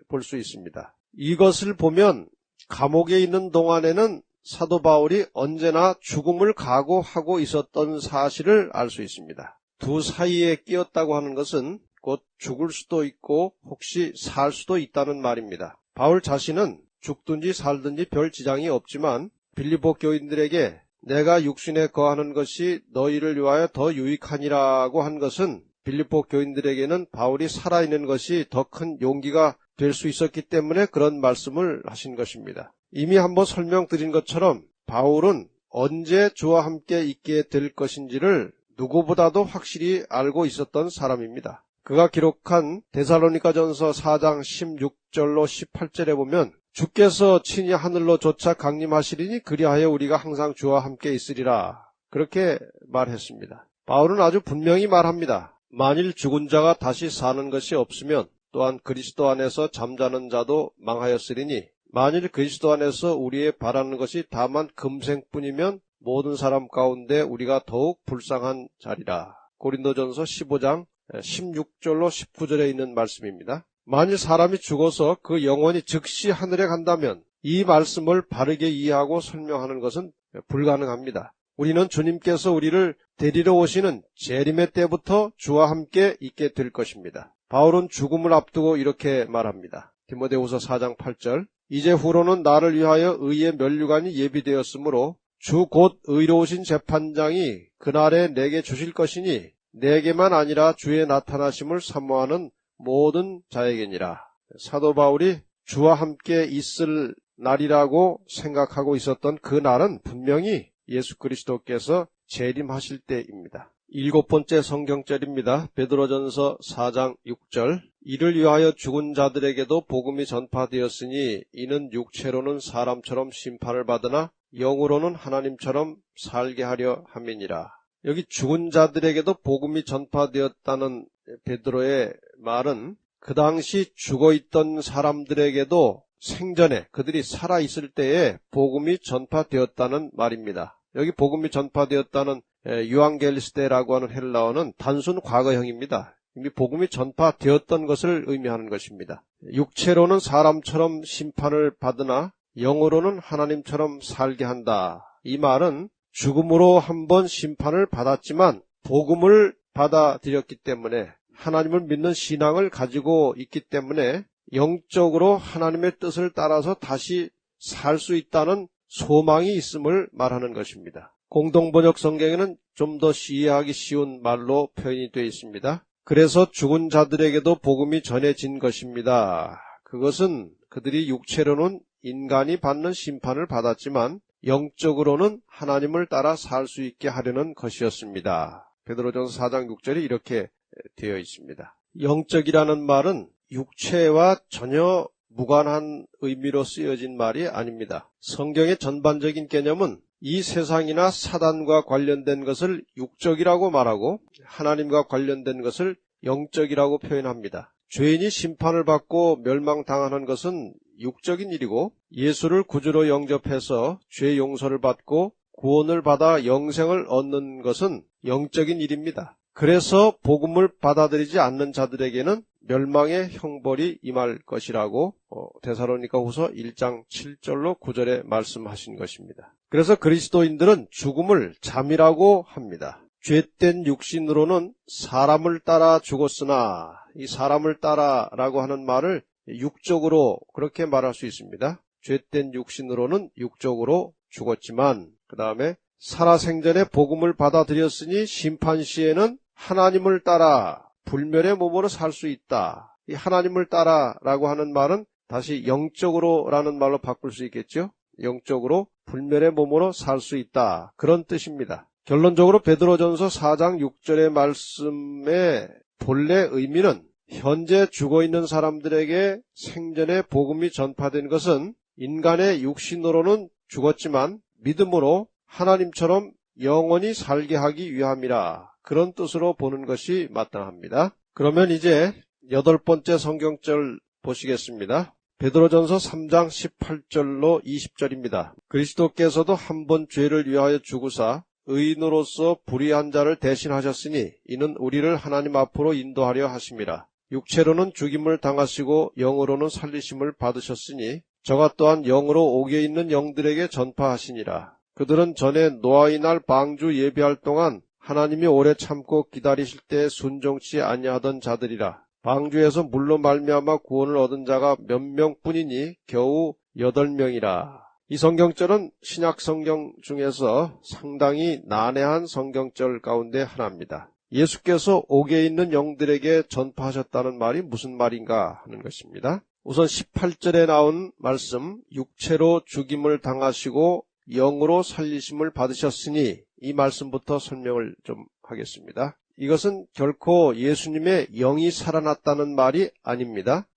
A: 볼 수 있습니다. 이것을 보면 감옥에 있는 동안에는 사도 바울이 언제나 죽음을 각오하고 있었던 사실을 알 수 있습니다. 두 사이에 끼었다고 하는 것은 곧 죽을 수도 있고 혹시 살 수도 있다는 말입니다. 바울 자신은 죽든지 살든지 별 지장이 없지만 빌립보 교인들에게 내가 육신에 거하는 것이 너희를 위하여 더 유익하니라고 한 것은 빌립보 교인들에게는 바울이 살아있는 것이 더 큰 용기가 될 수 있었기 때문에 그런 말씀을 하신 것입니다. 이미 한번 설명드린 것처럼 바울은 언제 주와 함께 있게 될 것인지를 누구보다도 확실히 알고 있었던 사람입니다. 그가 기록한 데살로니가전서 4장 16절로 18절에 보면 주께서 친히 하늘로 조차 강림하시리니 그리하여 우리가 항상 주와 함께 있으리라, 그렇게 말했습니다. 바울은 아주 분명히 말합니다. 만일 죽은 자가 다시 사는 것이 없으면 또한 그리스도 안에서 잠자는 자도 망하였으리니 만일 그리스도 안에서 우리의 바라는 것이 다만 금생뿐이면 모든 사람 가운데 우리가 더욱 불쌍한 자리라. 고린도전서 15장 16절로 19절에 있는 말씀입니다. 만일 사람이 죽어서 그 영혼이 즉시 하늘에 간다면 이 말씀을 바르게 이해하고 설명하는 것은 불가능합니다. 우리는 주님께서 우리를 데리러 오시는 재림의 때부터 주와 함께 있게 될 것입니다. 바울은 죽음을 앞두고 이렇게 말합니다. 디모데후서 4장 8절. 이제 후로는 나를 위하여 의의 면류관이 예비되었으므로 주 곧 의로우신 재판장이 그날에 내게 주실 것이니 내게만 아니라 주의 나타나심을 사모하는 모든 자에게니라. 사도 바울이 주와 함께 있을 날이라고 생각하고 있었던 그 날은 분명히 예수 그리스도께서 재림하실 때입니다. 일곱 번째 성경절입니다. 베드로전서 4장 6절. 이를 위하여 죽은 자들에게도 복음이 전파되었으니 이는 육체로는 사람처럼 심판을 받으나 영으로는 하나님처럼 살게 하려 함이니라. 여기 죽은 자들에게도 복음이 전파되었다는 베드로의 말은 그 당시 죽어있던 사람들에게도 생전에 그들이 살아있을 때에 복음이 전파되었다는 말입니다. 여기 복음이 전파되었다는 유앙겔리스데라고 하는 헬라어는 단순 과거형입니다. 이미 복음이 전파되었던 것을 의미하는 것입니다. 육체로는 사람처럼 심판을 받으나 영으로는 하나님처럼 살게 한다. 이 말은 죽음으로 한번 심판을 받았지만 복음을 받아들였기 때문에 하나님을 믿는 신앙을 가지고 있기 때문에 영적으로 하나님의 뜻을 따라서 다시 살 수 있다는 소망이 있음을 말하는 것입니다. 공동번역 성경에는 좀 더 이해하기 쉬운 말로 표현이 되어 있습니다. 그래서 죽은 자들에게도 복음이 전해진 것입니다. 그것은 그들이 육체로는 인간이 받는 심판을 받았지만 영적으로는 하나님을 따라 살 수 있게 하려는 것이었습니다. 베드로전서 4장 6절이 이렇게 되어 있습니다. 영적이라는 말은 육체와 전혀 무관한 의미로 쓰여진 말이 아닙니다. 성경의 전반적인 개념은 이 세상이나 사단과 관련된 것을 육적이라고 말하고 하나님과 관련된 것을 영적이라고 표현합니다. 죄인이 심판을 받고 멸망당하는 것은 육적인 일이고 예수를 구주로 영접해서 죄 용서를 받고 구원을 받아 영생을 얻는 것은 영적인 일입니다. 그래서 복음을 받아들이지 않는 자들에게는 멸망의 형벌이 임할 것이라고 데살로니가후서 1장 7절로 9절에 말씀하신 것입니다. 그래서 그리스도인들은 죽음을 잠이라고 합니다. 죄된 육신으로는 사람을 따라 죽었으나, 이 사람을 따라라고 하는 말을 육적으로 그렇게 말할 수 있습니다. 죄된 육신으로는 육적으로 죽었지만, 그 다음에 살아생전에 복음을 받아들였으니 심판시에는 하나님을 따라 불멸의 몸으로 살 수 있다. 이 하나님을 따라라고 하는 말은 다시 영적으로라는 말로 바꿀 수 있겠죠. 영적으로 불멸의 몸으로 살 수 있다. 그런 뜻입니다. 결론적으로 베드로전서 4장 6절의 말씀의 본래 의미는 현재 죽어있는 사람들에게 생전에 복음이 전파된 것은 인간의 육신으로는 죽었지만 믿음으로 하나님처럼 영원히 살게 하기 위함이라, 그런 뜻으로 보는 것이 마땅합니다. 그러면 이제 8번째 성경절 보시겠습니다. 베드로전서 3장 18절로 20절입니다. 그리스도께서도 한 번 죄를 위하여 죽으사 의인으로서 불의한 자를 대신하셨으니 이는 우리를 하나님 앞으로 인도하려 하심이라. 육체로는 죽임을 당하시고 영으로는 살리심을 받으셨으니 저가 또한 영으로 옥에 있는 영들에게 전파하시니라. 그들은 전에 노아의 날 방주 예비할 동안 하나님이 오래 참고 기다리실 때 순종치 아니하던 자들이라. 방주에서 물로 말미암아 구원을 얻은 자가 몇 명뿐이니 겨우 8명이라. 이 성경절은 신약 성경 중에서 상당히 난해한 성경절 가운데 하나입니다. 예수께서 옥에 있는 영들에게 전파하셨다는 말이 무슨 말인가 하는 것입니다. 우선 18절에 나온 말씀, 육체로 죽임을 당하시고 영으로 살리심을 받으셨으니, 이 말씀부터 설명을 좀 하겠습니다. 이것은 결코 예수님의 영이 살아났다는 말이 아닙니다.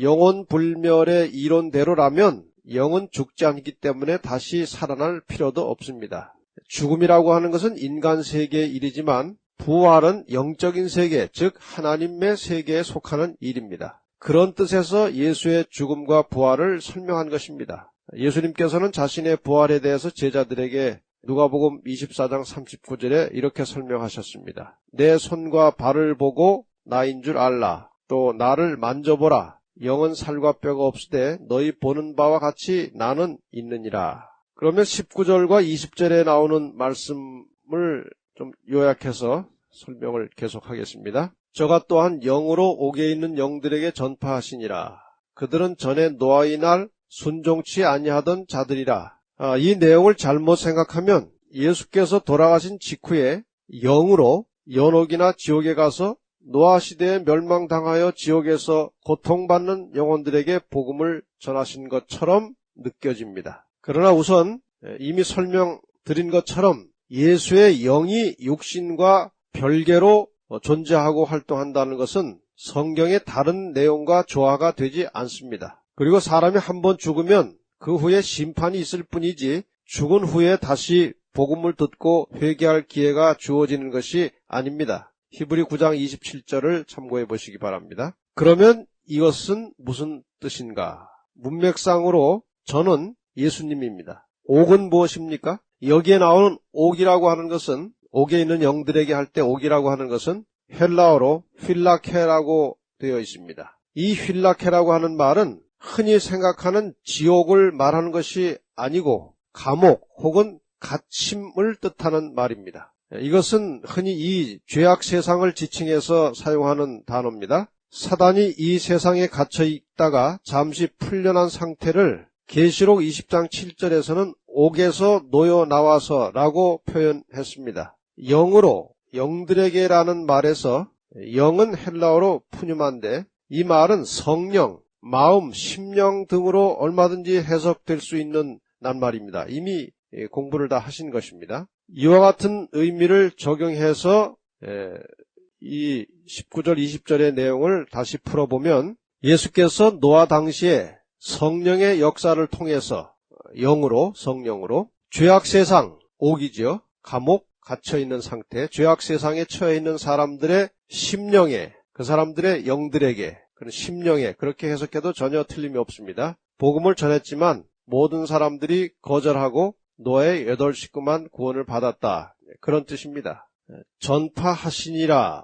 A: 영혼 불멸의 이론대로라면 영은 죽지 않기 때문에 다시 살아날 필요도 없습니다. 죽음이라고 하는 것은 인간 세계의 일이지만 부활은 영적인 세계, 즉 하나님의 세계에 속하는 일입니다. 그런 뜻에서 예수의 죽음과 부활을 설명한 것입니다. 예수님께서는 자신의 부활에 대해서 제자들에게 누가복음 24장 39절에 이렇게 설명하셨습니다. 내 손과 발을 보고 나인 줄 알라. 또 나를 만져보라. 영은 살과 뼈가 없으되 너희 보는 바와 같이 나는 있느니라. 그러면 19절과 20절에 나오는 말씀을 좀 요약해서 설명을 계속하겠습니다. 저가 또한 영으로 옥에 있는 영들에게 전파하시니라. 그들은 전에 노아의 날 순종치 아니하던 자들이라. 이 내용을 잘못 생각하면 예수께서 돌아가신 직후에 영으로 연옥이나 지옥에 가서 노아 시대에 멸망당하여 지옥에서 고통받는 영혼들에게 복음을 전하신 것처럼 느껴집니다. 그러나 우선 이미 설명드린 것처럼 예수의 영이 육신과 별개로 존재하고 활동한다는 것은 성경의 다른 내용과 조화가 되지 않습니다. 그리고 사람이 한번 죽으면 그 후에 심판이 있을 뿐이지 죽은 후에 다시 복음을 듣고 회개할 기회가 주어지는 것이 아닙니다. 히브리 9장 27절을 참고해 보시기 바랍니다. 그러면 이것은 무슨 뜻인가? 문맥상으로 저는 예수님입니다. 옥은 무엇입니까? 여기에 나오는 옥이라고 하는 것은, 옥에 있는 영들에게 할 때 옥이라고 하는 것은 헬라어로 휠라케라고 되어 있습니다. 이 휠라케라고 하는 말은 흔히 생각하는 지옥을 말하는 것이 아니고 감옥 혹은 갇힘을 뜻하는 말입니다. 이것은 흔히 이 죄악 세상을 지칭해서 사용하는 단어입니다. 사단이 이 세상에 갇혀 있다가 잠시 풀려난 상태를 계시록 20장 7절에서는 옥에서 놓여 나와서라고 표현했습니다. 영으로, 영들에게라는 말에서 영은 헬라어로 푸뉴마인데 이 말은 성령, 마음, 심령 등으로 얼마든지 해석될 수 있는 낱말입니다. 이미 공부를 다 하신 것입니다. 이와 같은 의미를 적용해서 이 19절 20절의 내용을 다시 풀어보면 예수께서 노아 당시에 성령의 역사를 통해서 영으로, 성령으로 죄악 세상, 옥이죠. 감옥, 갇혀있는 상태, 죄악 세상에 처해있는 사람들의 심령에, 그 사람들의 영들에게, 그런 심령에, 그렇게 해석해도 전혀 틀림이 없습니다. 복음을 전했지만 모든 사람들이 거절하고 노아의 8 식구만 구원을 받았다. 그런 뜻입니다. 전파하시니라는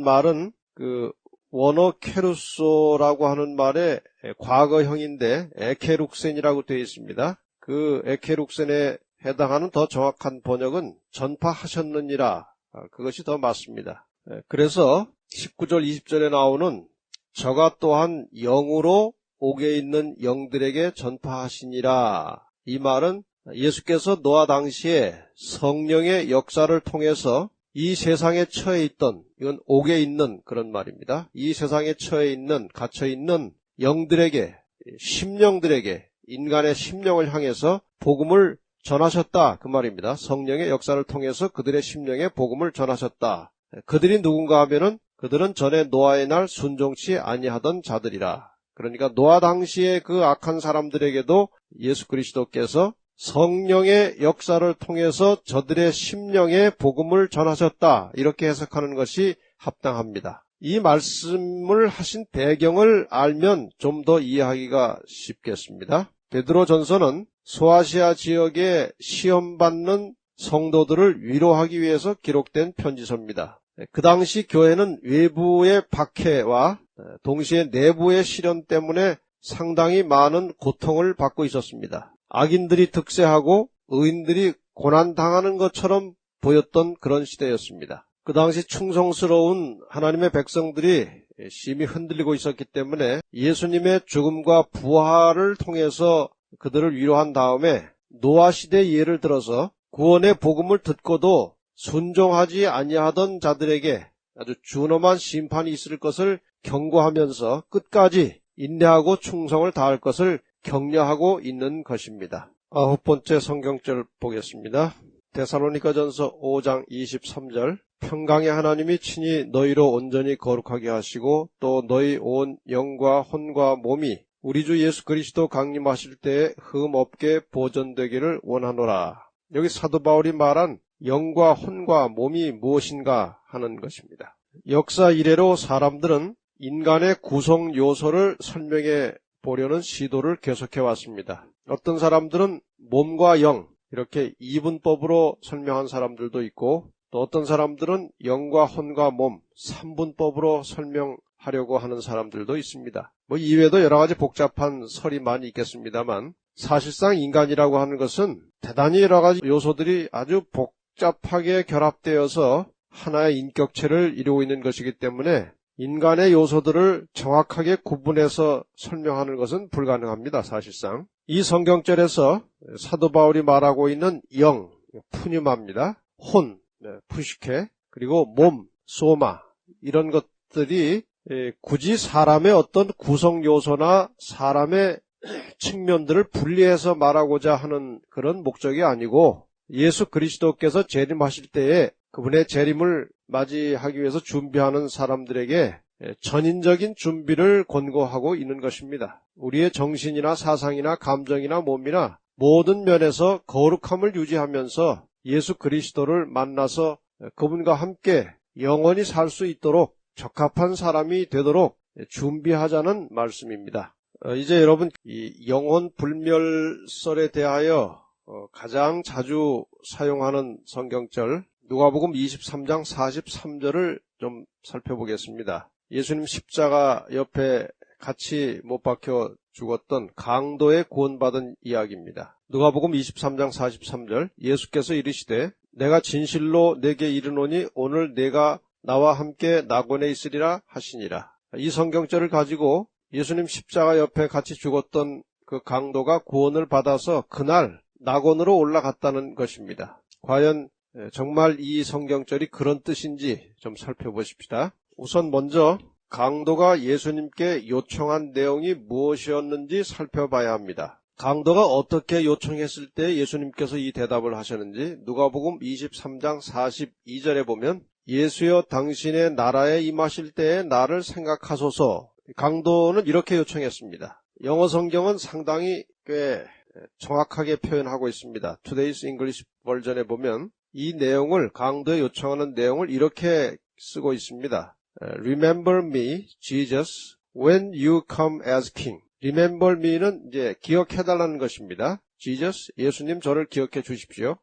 A: 말은 그 원어 케루소라고 하는 말의 과거형인데 에케룩센이라고 되어 있습니다. 그 에케룩센에 해당하는 더 정확한 번역은 전파하셨느니라. 그것이 더 맞습니다. 그래서 19절 20절에 나오는 저가 또한 영으로 옥에 있는 영들에게 전파하시니라. 이 말은 예수께서 노아 당시에 성령의 역사를 통해서 이 세상에 처해 있던, 이건 옥에 있는 그런 말입니다. 이 세상에 처해 있는, 갇혀 있는 영들에게, 심령들에게, 인간의 심령을 향해서 복음을 전하셨다. 그 말입니다. 성령의 역사를 통해서 그들의 심령에 복음을 전하셨다. 그들이 누군가 하면은 그들은 전에 노아의 날 순종치 아니하던 자들이라. 그러니까 노아 당시에 그 악한 사람들에게도 예수 그리스도께서 성령의 역사를 통해서 저들의 심령에 복음을 전하셨다. 이렇게 해석하는 것이 합당합니다. 이 말씀을 하신 배경을 알면 좀 더 이해하기가 쉽겠습니다. 베드로전서는 소아시아 지역에 시험받는 성도들을 위로하기 위해서 기록된 편지서입니다. 그 당시 교회는 외부의 박해와 동시에 내부의 시련 때문에 상당히 많은 고통을 받고 있었습니다. 악인들이 득세하고 의인들이 고난당하는 것처럼 보였던 그런 시대였습니다. 그 당시 충성스러운 하나님의 백성들이 심히 흔들리고 있었기 때문에 예수님의 죽음과 부활을 통해서 그들을 위로한 다음에 노아 시대의 예를 들어서 구원의 복음을 듣고도 순종하지 아니하던 자들에게 아주 준엄한 심판이 있을 것을 경고하면서 끝까지 인내하고 충성을 다할 것을 격려하고 있는 것입니다. 9번째 성경절 보겠습니다. 데살로니가전서 5장 23절 평강의 하나님이 친히 너희로 온전히 거룩하게 하시고 또 너희 온 영과 혼과 몸이 우리 주 예수 그리스도 강림하실 때에 흠 없게 보존되기를 원하노라. 여기 사도 바울이 말한 영과 혼과 몸이 무엇인가 하는 것입니다. 역사 이래로 사람들은 인간의 구성 요소를 설명해 보려는 시도를 계속해 왔습니다. 어떤 사람들은 몸과 영 이렇게 이분법으로 설명한 사람들도 있고 또 어떤 사람들은 영과 혼과 몸 3분법으로 설명하려고 하는 사람들도 있습니다. 이외에도 여러 가지 복잡한 설이 많이 있겠습니다만 사실상 인간이라고 하는 것은 대단히 여러 가지 요소들이 아주 복잡하게 결합되어서 하나의 인격체를 이루고 있는 것이기 때문에 인간의 요소들을 정확하게 구분해서 설명하는 것은 불가능합니다. 사실상 이 성경절에서 사도 바울이 말하고 있는 영, 푸뉴마입니다. 혼, 푸시케, 그리고 몸, 소마 이런 것들이 굳이 사람의 어떤 구성 요소나 사람의 측면들을 분리해서 말하고자 하는 그런 목적이 아니고 예수 그리스도께서 재림하실 때에 그분의 재림을 맞이하기 위해서 준비하는 사람들에게 전인적인 준비를 권고하고 있는 것입니다. 우리의 정신이나 사상이나 감정이나 몸이나 모든 면에서 거룩함을 유지하면서 예수 그리스도를 만나서 그분과 함께 영원히 살 수 있도록 적합한 사람이 되도록 준비하자는 말씀입니다. 이제 여러분 이 영혼 불멸설에 대하여 가장 자주 사용하는 성경절 누가복음 23장 43절을 좀 살펴보겠습니다. 예수님 십자가 옆에 같이 못 박혀 죽었던 강도의 구원받은 이야기입니다. 누가복음 23장 43절 예수께서 이르시되 내가 진실로 내게 이르노니 오늘 내가 나와 함께 낙원에 있으리라 하시니라. 이 성경절을 가지고 예수님 십자가 옆에 같이 죽었던 그 강도가 구원을 받아서 그날 낙원으로 올라갔다는 것입니다. 과연 정말 이 성경절이 그런 뜻인지 좀 살펴보십시다. 우선 먼저 강도가 예수님께 요청한 내용이 무엇이었는지 살펴봐야 합니다. 강도가 어떻게 요청했을 때 예수님께서 이 대답을 하셨는지 누가복음 23장 42절에 보면 예수여 당신의 나라에 임하실 때에 나를 생각하소서. 강도는 이렇게 요청했습니다. 영어 성경은 상당히 꽤 정확하게 표현하고 있습니다. Today's English 버전에 보면 이 내용을 강도에 요청하는 내용을 이렇게 쓰고 있습니다. Remember me, Jesus, when you come as king. Remember me는 이제 기억해달라는 것입니다. Jesus, 예수님 저를 기억해 주십시오.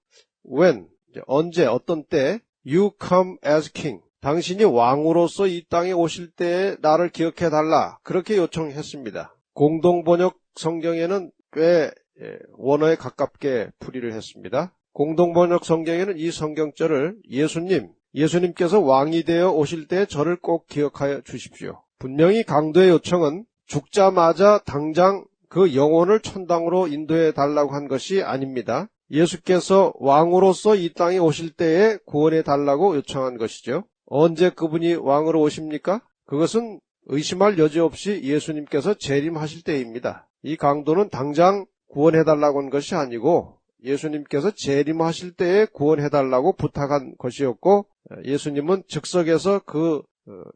A: When, 언제, 어떤 때, you come as king, 당신이 왕으로서 이 땅에 오실 때에 나를 기억해 달라, 그렇게 요청했습니다. 공동번역 성경에는 꽤 원어에 가깝게 풀이를 했습니다. 공동번역 성경에는 이 성경절을 예수님께서 왕이 되어 오실 때 저를 꼭 기억하여 주십시오. 분명히 강도의 요청은 죽자마자 당장 그 영혼을 천당으로 인도해 달라고 한 것이 아닙니다. 예수께서 왕으로서 이 땅에 오실 때에 구원해 달라고 요청한 것이죠. 언제 그분이 왕으로 오십니까? 그것은 의심할 여지 없이 예수님께서 재림하실 때입니다. 이 강도는 당장 구원해 달라고 한 것이 아니고 예수님께서 재림하실 때에 구원해 달라고 부탁한 것이었고, 예수님은 즉석에서 그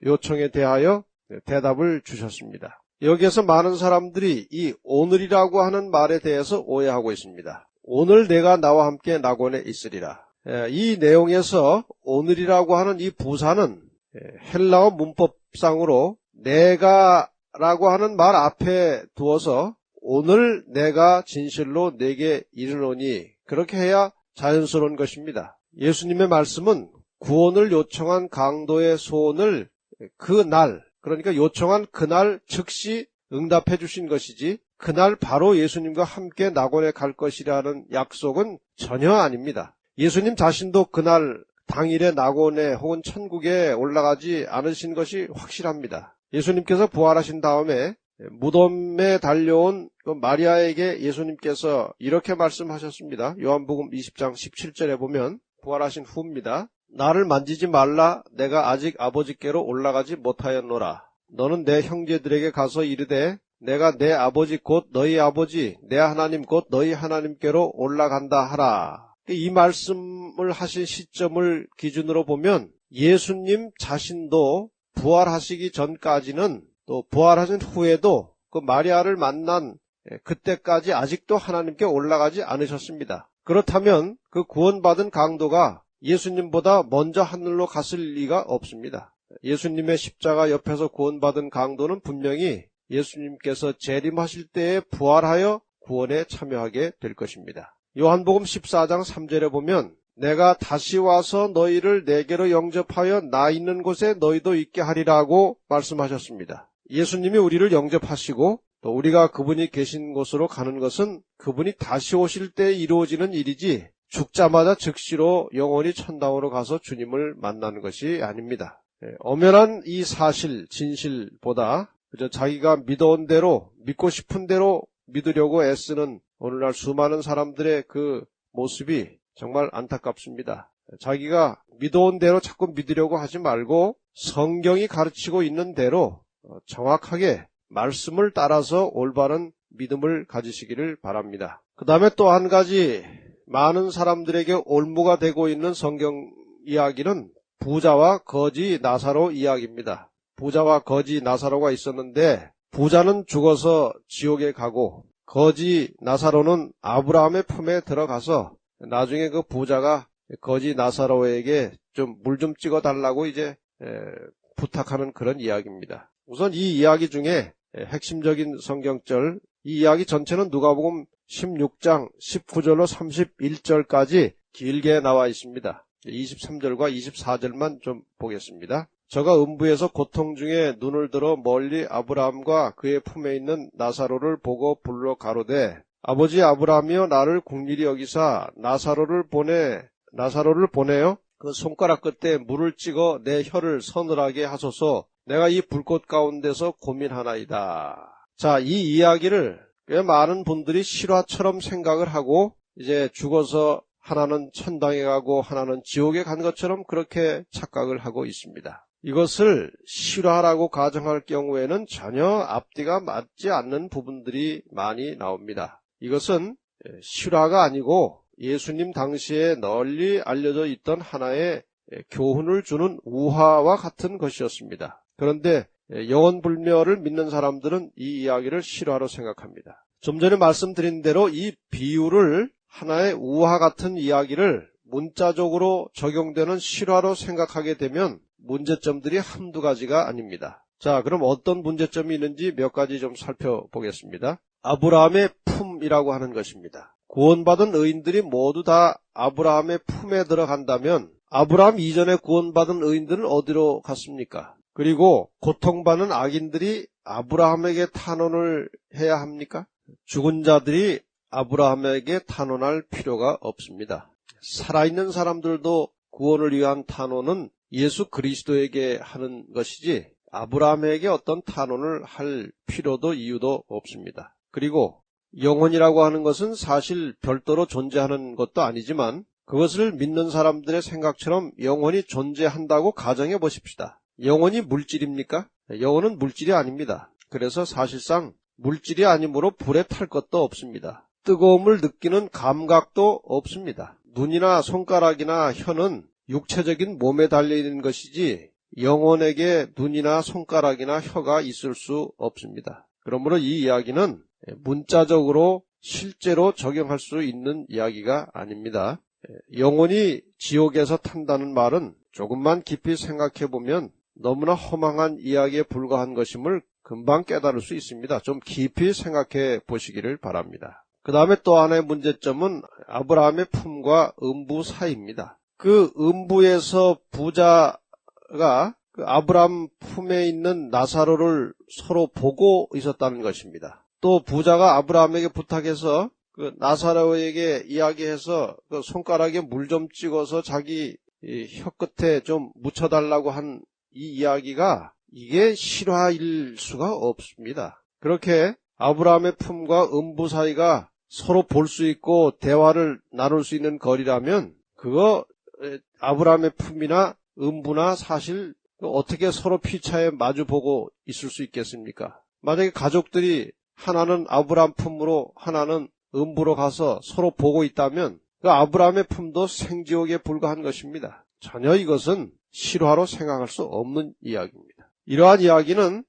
A: 요청에 대하여 대답을 주셨습니다. 여기에서 많은 사람들이 이 오늘이라고 하는 말에 대해서 오해하고 있습니다. 오늘 내가 나와 함께 낙원에 있으리라. 이 내용에서 오늘이라고 하는 이 부사는 헬라어 문법상으로 내가라고 하는 말 앞에 두어서 오늘 내가 진실로 내게 이르노니, 그렇게 해야 자연스러운 것입니다. 예수님의 말씀은 구원을 요청한 강도의 소원을 그날, 그러니까 요청한 그날 즉시 응답해 주신 것이지, 그날 바로 예수님과 함께 낙원에 갈 것이라는 약속은 전혀 아닙니다. 예수님 자신도 그날 당일에 낙원에 혹은 천국에 올라가지 않으신 것이 확실합니다. 예수님께서 부활하신 다음에 무덤에 달려온 그 마리아에게 예수님께서 이렇게 말씀하셨습니다. 요한복음 20장 17절에 보면, 부활하신 후입니다. 나를 만지지 말라, 내가 아직 아버지께로 올라가지 못하였노라. 너는 내 형제들에게 가서 이르되 내가 내 아버지 곧 너희 아버지, 내 하나님 곧 너희 하나님께로 올라간다 하라. 이 말씀을 하신 시점을 기준으로 보면 예수님 자신도 부활하시기 전까지는, 또 부활하신 후에도 그 마리아를 만난 그때까지 아직도 하나님께 올라가지 않으셨습니다. 그렇다면 그 구원받은 강도가 예수님보다 먼저 하늘로 갔을 리가 없습니다. 예수님의 십자가 옆에서 구원받은 강도는 분명히 예수님께서 재림하실 때에 부활하여 구원에 참여하게 될 것입니다. 요한복음 14장 3절에 보면 내가 다시 와서 너희를 내게로 영접하여 나 있는 곳에 너희도 있게 하리라고 말씀하셨습니다. 예수님이 우리를 영접하시고 또 우리가 그분이 계신 곳으로 가는 것은 그분이 다시 오실 때 이루어지는 일이지, 죽자마자 즉시로 영원히 천당으로 가서 주님을 만나는 것이 아닙니다. 엄연한 이 사실, 진실보다 그저 자기가 믿어온 대로, 믿고 싶은 대로 믿으려고 애쓰는 오늘날 수많은 사람들의 그 모습이 정말 안타깝습니다. 자기가 믿어온 대로 자꾸 믿으려고 하지 말고 성경이 가르치고 있는 대로 정확하게 말씀을 따라서 올바른 믿음을 가지시기를 바랍니다. 그 다음에 또 한 가지 많은 사람들에게 올무가 되고 있는 성경 이야기는 부자와 거지 나사로 이야기입니다. 부자와 거지 나사로가 있었는데 부자는 죽어서 지옥에 가고 거지 나사로는 아브라함의 품에 들어가서 나중에 그 부자가 거지 나사로에게 좀 물 좀 찍어달라고 이제 부탁하는 그런 이야기입니다. 우선 이 이야기 중에 핵심적인 성경절, 이 이야기 전체는 누가복음 16장 19절로 31절까지 길게 나와 있습니다. 23절과 24절만 좀 보겠습니다. 저가 음부에서 고통 중에 눈을 들어 멀리 아브라함과 그의 품에 있는 나사로를 보고 불러 가로되 아버지 아브라함이여 나를 긍휼히 여기사 나사로를 보내어 그 손가락 끝에 물을 찍어 내 혀를 서늘하게 하소서. 내가 이 불꽃 가운데서 고민하나이다. 자, 이 이야기를 꽤 많은 분들이 실화처럼 생각을 하고 이제 죽어서 하나는 천당에 가고 하나는 지옥에 간 것처럼 그렇게 착각을 하고 있습니다. 이것을 실화라고 가정할 경우에는 전혀 앞뒤가 맞지 않는 부분들이 많이 나옵니다. 이것은 실화가 아니고 예수님 당시에 널리 알려져 있던 하나의 교훈을 주는 우화와 같은 것이었습니다. 그런데 영원불멸을 믿는 사람들은 이 이야기를 실화로 생각합니다. 좀 전에 말씀드린 대로 이 비유를, 하나의 우화 같은 이야기를 문자적으로 적용되는 실화로 생각하게 되면 문제점들이 한두 가지가 아닙니다. 자, 그럼 어떤 문제점이 있는지 몇 가지 좀 살펴보겠습니다. 아브라함의 품이라고 하는 것입니다. 구원받은 의인들이 모두 다 아브라함의 품에 들어간다면 아브라함 이전에 구원받은 의인들은 어디로 갔습니까? 그리고 고통받는 악인들이 아브라함에게 탄원을 해야 합니까? 죽은 자들이 아브라함에게 탄원할 필요가 없습니다. 살아있는 사람들도 구원을 위한 탄원은 예수 그리스도에게 하는 것이지 아브라함에게 어떤 탄원을 할 필요도 이유도 없습니다. 그리고 영혼이라고 하는 것은 사실 별도로 존재하는 것도 아니지만 그것을 믿는 사람들의 생각처럼 영혼이 존재한다고 가정해 보십시다. 영혼이 물질입니까? 영혼은 물질이 아닙니다. 그래서 사실상 물질이 아니므로 불에 탈 것도 없습니다. 뜨거움을 느끼는 감각도 없습니다. 눈이나 손가락이나 혀는 육체적인 몸에 달려있는 것이지 영혼에게 눈이나 손가락이나 혀가 있을 수 없습니다. 그러므로 이 이야기는 문자적으로 실제로 적용할 수 있는 이야기가 아닙니다. 영혼이 지옥에서 탄다는 말은 조금만 깊이 생각해보면 너무나 허망한 이야기에 불과한 것임을 금방 깨달을 수 있습니다. 좀 깊이 생각해 보시기를 바랍니다. 그 다음에 또 하나의 문제점은 아브라함의 품과 음부 사이입니다. 그 음부에서 부자가 그 아브라함 품에 있는 나사로를 서로 보고 있었다는 것입니다. 또 부자가 아브라함에게 부탁해서 그 나사로에게 이야기해서 그 손가락에 물 좀 찍어서 자기 혀끝에 좀 묻혀달라고 한 이 이야기가 이게 실화일 수가 없습니다. 그렇게 아브라함의 품과 음부 사이가 서로 볼 수 있고 대화를 나눌 수 있는 거리라면 그거 아브라함의 품이나 음부나 사실 어떻게 서로 피차에 마주보고 있을 수 있겠습니까? 만약에 가족들이 하나는 아브라함 품으로 하나는 음부로 가서 서로 보고 있다면 그 아브라함의 품도 생지옥에 불과한 것입니다. 전혀 이것은 실화로 생각할 수 없는 이야기입니다. 이러한 이야기는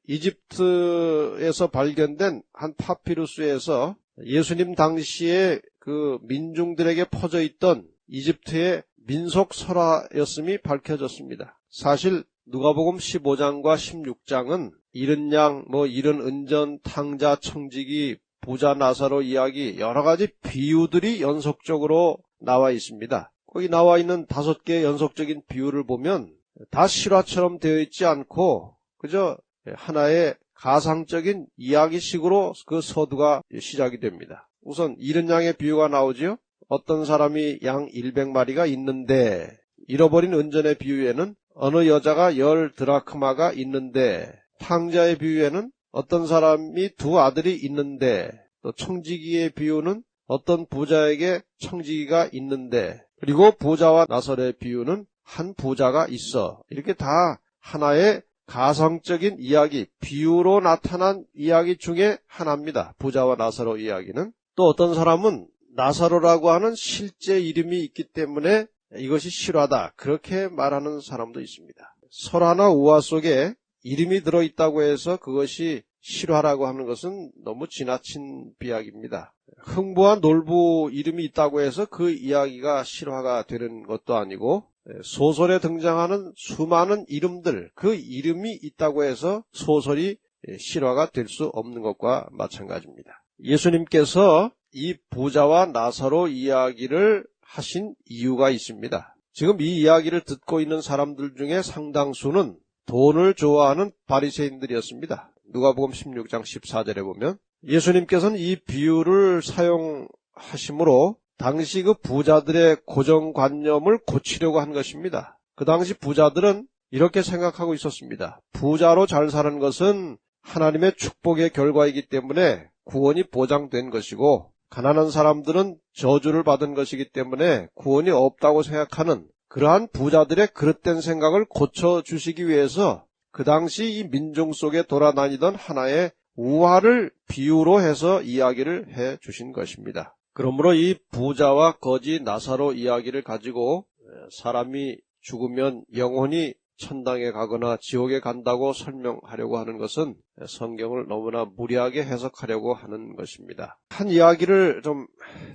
A: 이집트에서 발견된 한 파피루스에서 예수님 당시에 그 민중들에게 퍼져 있던 이집트의 민속 설화였음이 밝혀졌습니다. 사실 누가복음 15장과 16장은 잃은 양, 잃은 은전, 탕자, 청지기, 부자 나사로 이야기 여러 가지 비유들이 연속적으로 나와 있습니다. 거기 나와 있는 5개의 연속적인 비유를 보면 다 실화처럼 되어 있지 않고 그저 하나의 가상적인 이야기식으로 그 서두가 시작이 됩니다. 우선 잃은 양의 비유가 나오지요. 어떤 사람이 양 100마리가 있는데 잃어버린 은전의 비유에는 어느 여자가 10드라크마가 있는데 탕자의 비유에는 어떤 사람이 2 아들이 있는데 또 청지기의 비유는 어떤 부자에게 청지기가 있는데 그리고 부자와 나설의 비유는 한 부자가 있어. 이렇게 다 하나의 가상적인 이야기, 비유로 나타난 이야기 중에 하나입니다. 부자와 나사로 이야기는. 또 어떤 사람은 나사로라고 하는 실제 이름이 있기 때문에 이것이 실화다. 그렇게 말하는 사람도 있습니다. 설화나 우화 속에 이름이 들어있다고 해서 그것이 실화라고 하는 것은 너무 지나친 비약입니다. 흥부와 놀부 이름이 있다고 해서 그 이야기가 실화가 되는 것도 아니고 소설에 등장하는 수많은 이름들, 그 이름이 있다고 해서 소설이 실화가 될 수 없는 것과 마찬가지입니다. 예수님께서 이 부자와 나사로 이야기를 하신 이유가 있습니다. 지금 이 이야기를 듣고 있는 사람들 중에 상당수는 돈을 좋아하는 바리새인들이었습니다. 누가복음 16장 14절에 보면 예수님께서는 이 비유를 사용하심으로 당시 그 부자들의 고정관념을 고치려고 한 것입니다. 그 당시 부자들은 이렇게 생각하고 있었습니다. 부자로 잘 사는 것은 하나님의 축복의 결과이기 때문에 구원이 보장된 것이고 가난한 사람들은 저주를 받은 것이기 때문에 구원이 없다고 생각하는 그러한 부자들의 그릇된 생각을 고쳐주시기 위해서 그 당시 이 민중 속에 돌아다니던 하나의 우화를 비유로 해서 이야기를 해 주신 것입니다. 그러므로 이 부자와 거지 나사로 이야기를 가지고 사람이 죽으면 영혼이 천당에 가거나 지옥에 간다고 설명하려고 하는 것은 성경을 너무나 무리하게 해석하려고 하는 것입니다. 한 이야기를 좀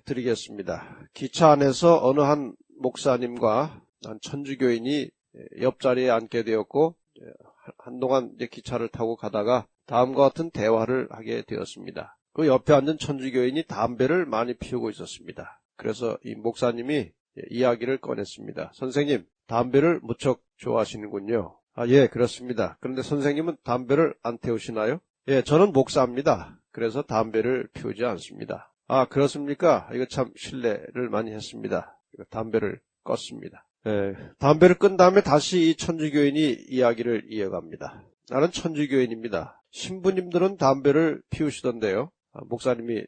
A: 드리겠습니다. 기차 안에서 어느 한 목사님과 한 천주교인이 옆자리에 앉게 되었고 한동안 이제 기차를 타고 가다가 다음과 같은 대화를 하게 되었습니다. 그 옆에 앉은 천주교인이 담배를 많이 피우고 있었습니다. 그래서 이 목사님이 이야기를 꺼냈습니다. 선생님, 담배를 무척 좋아하시는군요. 아, 예, 그렇습니다. 그런데 선생님은 담배를 안 태우시나요? 예, 저는 목사입니다. 그래서 담배를 피우지 않습니다. 아, 그렇습니까? 이거 참 신뢰를 많이 했습니다. 담배를 껐습니다. 예, 담배를 끈 다음에 다시 이 천주교인이 이야기를 이어갑니다. 나는 천주교인입니다. 신부님들은 담배를 피우시던데요. 목사님이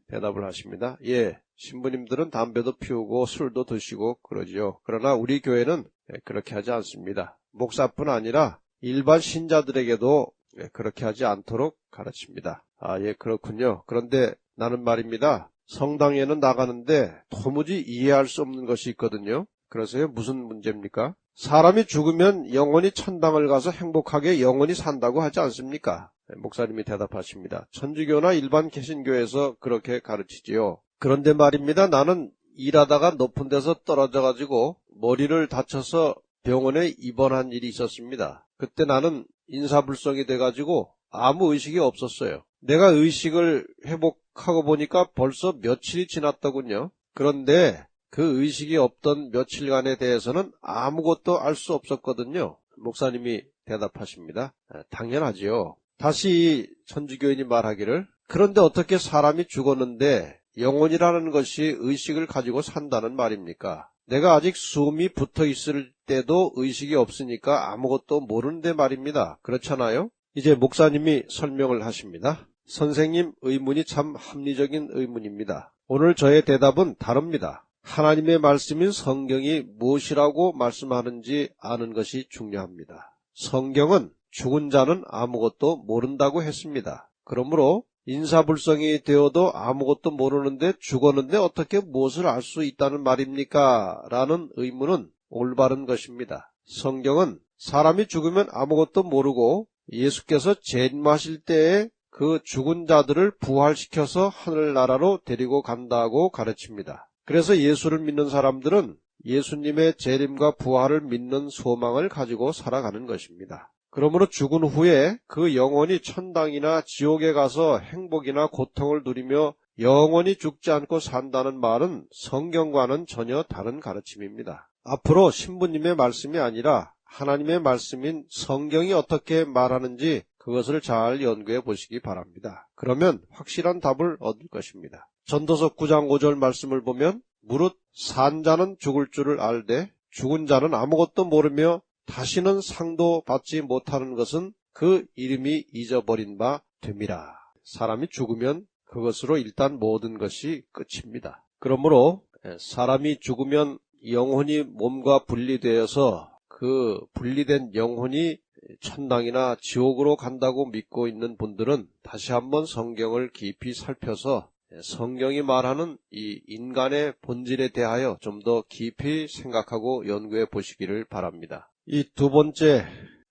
A: 대답을 하십니다. 예, 신부님들은 담배도 피우고 술도 드시고 그러지요. 그러나 우리 교회는 그렇게 하지 않습니다. 목사뿐 아니라 일반 신자들에게도 그렇게 하지 않도록 가르칩니다. 아, 예, 그렇군요. 그런데 나는 말입니다. 성당에는 나가는데 도무지 이해할 수 없는 것이 있거든요. 그래서요, 무슨 문제입니까? 사람이 죽으면 영원히 천당을 가서 행복하게 영원히 산다고 하지 않습니까? 목사님이 대답하십니다. 천주교나 일반 개신교에서 그렇게 가르치지요. 그런데 말입니다. 나는 일하다가 높은 데서 떨어져가지고 머리를 다쳐서 병원에 입원한 일이 있었습니다. 그때 나는 인사불성이 돼가지고 아무 의식이 없었어요. 내가 의식을 회복하고 보니까 벌써 며칠이 지났더군요. 그런데 그 의식이 없던 며칠간에 대해서는 아무것도 알 수 없었거든요. 목사님이 대답하십니다. 당연하지요. 다시 천주교인이 말하기를, 그런데 어떻게 사람이 죽었는데 영혼이라는 것이 의식을 가지고 산다는 말입니까? 내가 아직 숨이 붙어 있을 때도 의식이 없으니까 아무것도 모르는데 말입니다. 그렇잖아요? 이제 목사님이 설명을 하십니다. 선생님 의문이 참 합리적인 의문입니다. 오늘 저의 대답은 다릅니다. 하나님의 말씀인 성경이 무엇이라고 말씀하는지 아는 것이 중요합니다. 성경은 죽은 자는 아무것도 모른다고 했습니다. 그러므로 인사불성이 되어도 아무것도 모르는데 죽었는데 어떻게 무엇을 알 수 있다는 말입니까? 라는 의문은 올바른 것입니다. 성경은 사람이 죽으면 아무것도 모르고 예수께서 재림하실 때에 그 죽은 자들을 부활시켜서 하늘나라로 데리고 간다고 가르칩니다. 그래서 예수를 믿는 사람들은 예수님의 재림과 부활을 믿는 소망을 가지고 살아가는 것입니다. 그러므로 죽은 후에 그 영혼이 천당이나 지옥에 가서 행복이나 고통을 누리며 영원히 죽지 않고 산다는 말은 성경과는 전혀 다른 가르침입니다. 앞으로 신부님의 말씀이 아니라 하나님의 말씀인 성경이 어떻게 말하는지 그것을 잘 연구해 보시기 바랍니다. 그러면 확실한 답을 얻을 것입니다. 전도서 9장 5절 말씀을 보면 무릇 산 자는 죽을 줄을 알되 죽은 자는 아무것도 모르며 다시는 상도 받지 못하는 것은 그 이름이 잊어버린 바 됨이라. 사람이 죽으면 그것으로 일단 모든 것이 끝입니다. 그러므로 사람이 죽으면 영혼이 몸과 분리되어서 그 분리된 영혼이 천당이나 지옥으로 간다고 믿고 있는 분들은 다시 한번 성경을 깊이 살펴서 성경이 말하는 이 인간의 본질에 대하여 좀 더 깊이 생각하고 연구해 보시기를 바랍니다. 이 두 번째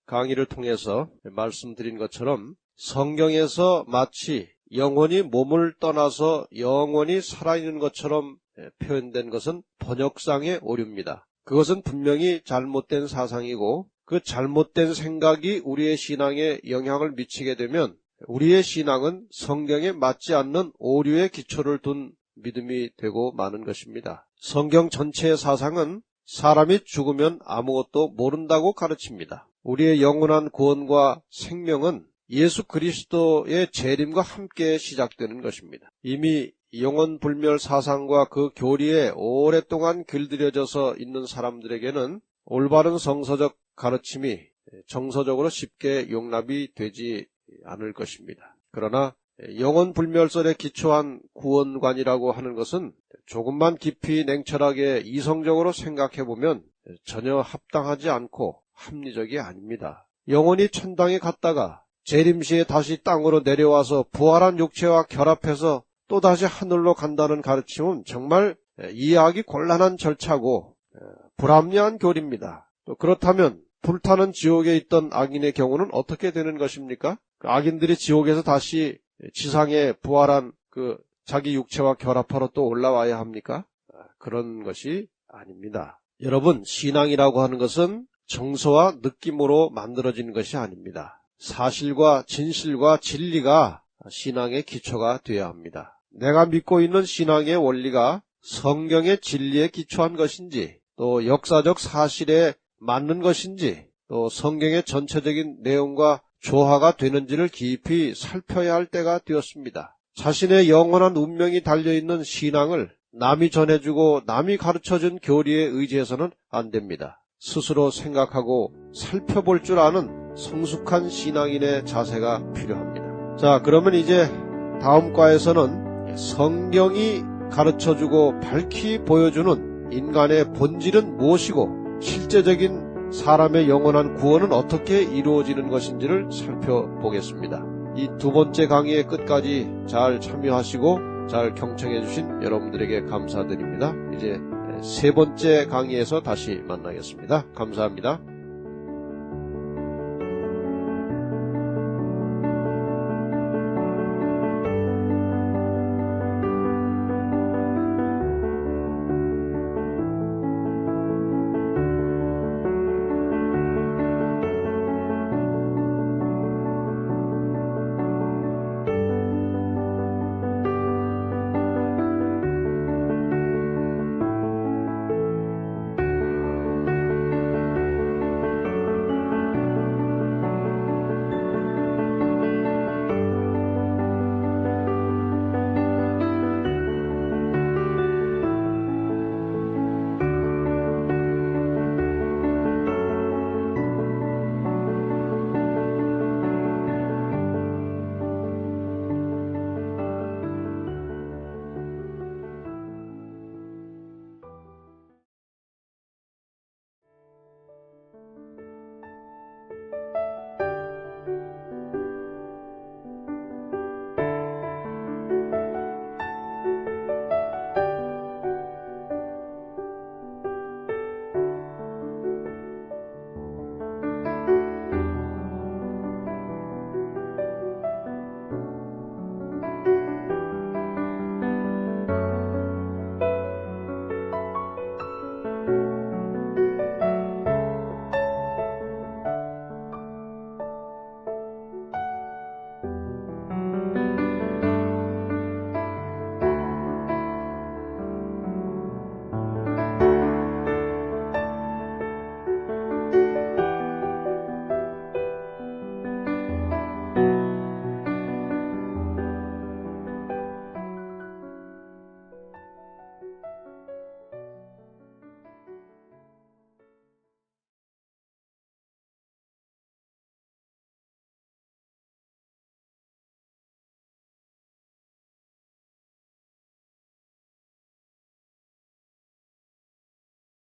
A: 강의를 통해서 말씀드린 것처럼 성경에서 마치 영혼이 몸을 떠나서 영원히 살아있는 것처럼 표현된 것은 번역상의 오류입니다. 그것은 분명히 잘못된 사상이고 그 잘못된 생각이 우리의 신앙에 영향을 미치게 되면 우리의 신앙은 성경에 맞지 않는 오류의 기초를 둔 믿음이 되고 마는 것입니다. 성경 전체의 사상은 사람이 죽으면 아무것도 모른다고 가르칩니다. 우리의 영원한 구원과 생명은 예수 그리스도의 재림과 함께 시작되는 것입니다. 이미 영원불멸 사상과 그 교리에 오랫동안 길들여져서 있는 사람들에게는 올바른 성서적 가르침이 정서적으로 쉽게 용납이 되지 않을 것입니다. 그러나 영원불멸설에 기초한 구원관이라고 하는 것은 조금만 깊이 냉철하게 이성적으로 생각해보면 전혀 합당하지 않고 합리적이 아닙니다. 영혼이 천당에 갔다가 재림시에 다시 땅으로 내려와서 부활한 육체와 결합해서 또다시 하늘로 간다는 가르침은 정말 이해하기 곤란한 절차고 불합리한 교리입니다. 또 그렇다면 불타는 지옥에 있던 악인의 경우는 어떻게 되는 것입니까? 그 악인들이 지옥에서 다시 지상에 부활한 그 자기 육체와 결합하러 또 올라와야 합니까? 그런 것이 아닙니다. 여러분, 신앙이라고 하는 것은 정서와 느낌으로 만들어지는 것이 아닙니다. 사실과 진실과 진리가 신앙의 기초가 되어야 합니다. 내가 믿고 있는 신앙의 원리가 성경의 진리에 기초한 것인지, 또 역사적 사실에 맞는 것인지, 또 성경의 전체적인 내용과 조화가 되는지를 깊이 살펴야 할 때가 되었습니다. 자신의 영원한 운명이 달려있는 신앙을 남이 전해주고 남이 가르쳐준 교리에 의지해서는 안 됩니다. 스스로 생각하고 살펴볼 줄 아는 성숙한 신앙인의 자세가 필요합니다. 자, 그러면 이제 다음 과에서는 성경이 가르쳐주고 밝히 보여주는 인간의 본질은 무엇이고 실제적인 사람의 영원한 구원은 어떻게 이루어지는 것인지를 살펴보겠습니다. 이 두 번째 강의의 끝까지 잘 참여하시고 잘 경청해 주신 여러분들에게 감사드립니다. 이제 세 번째 강의에서 다시 만나겠습니다. 감사합니다.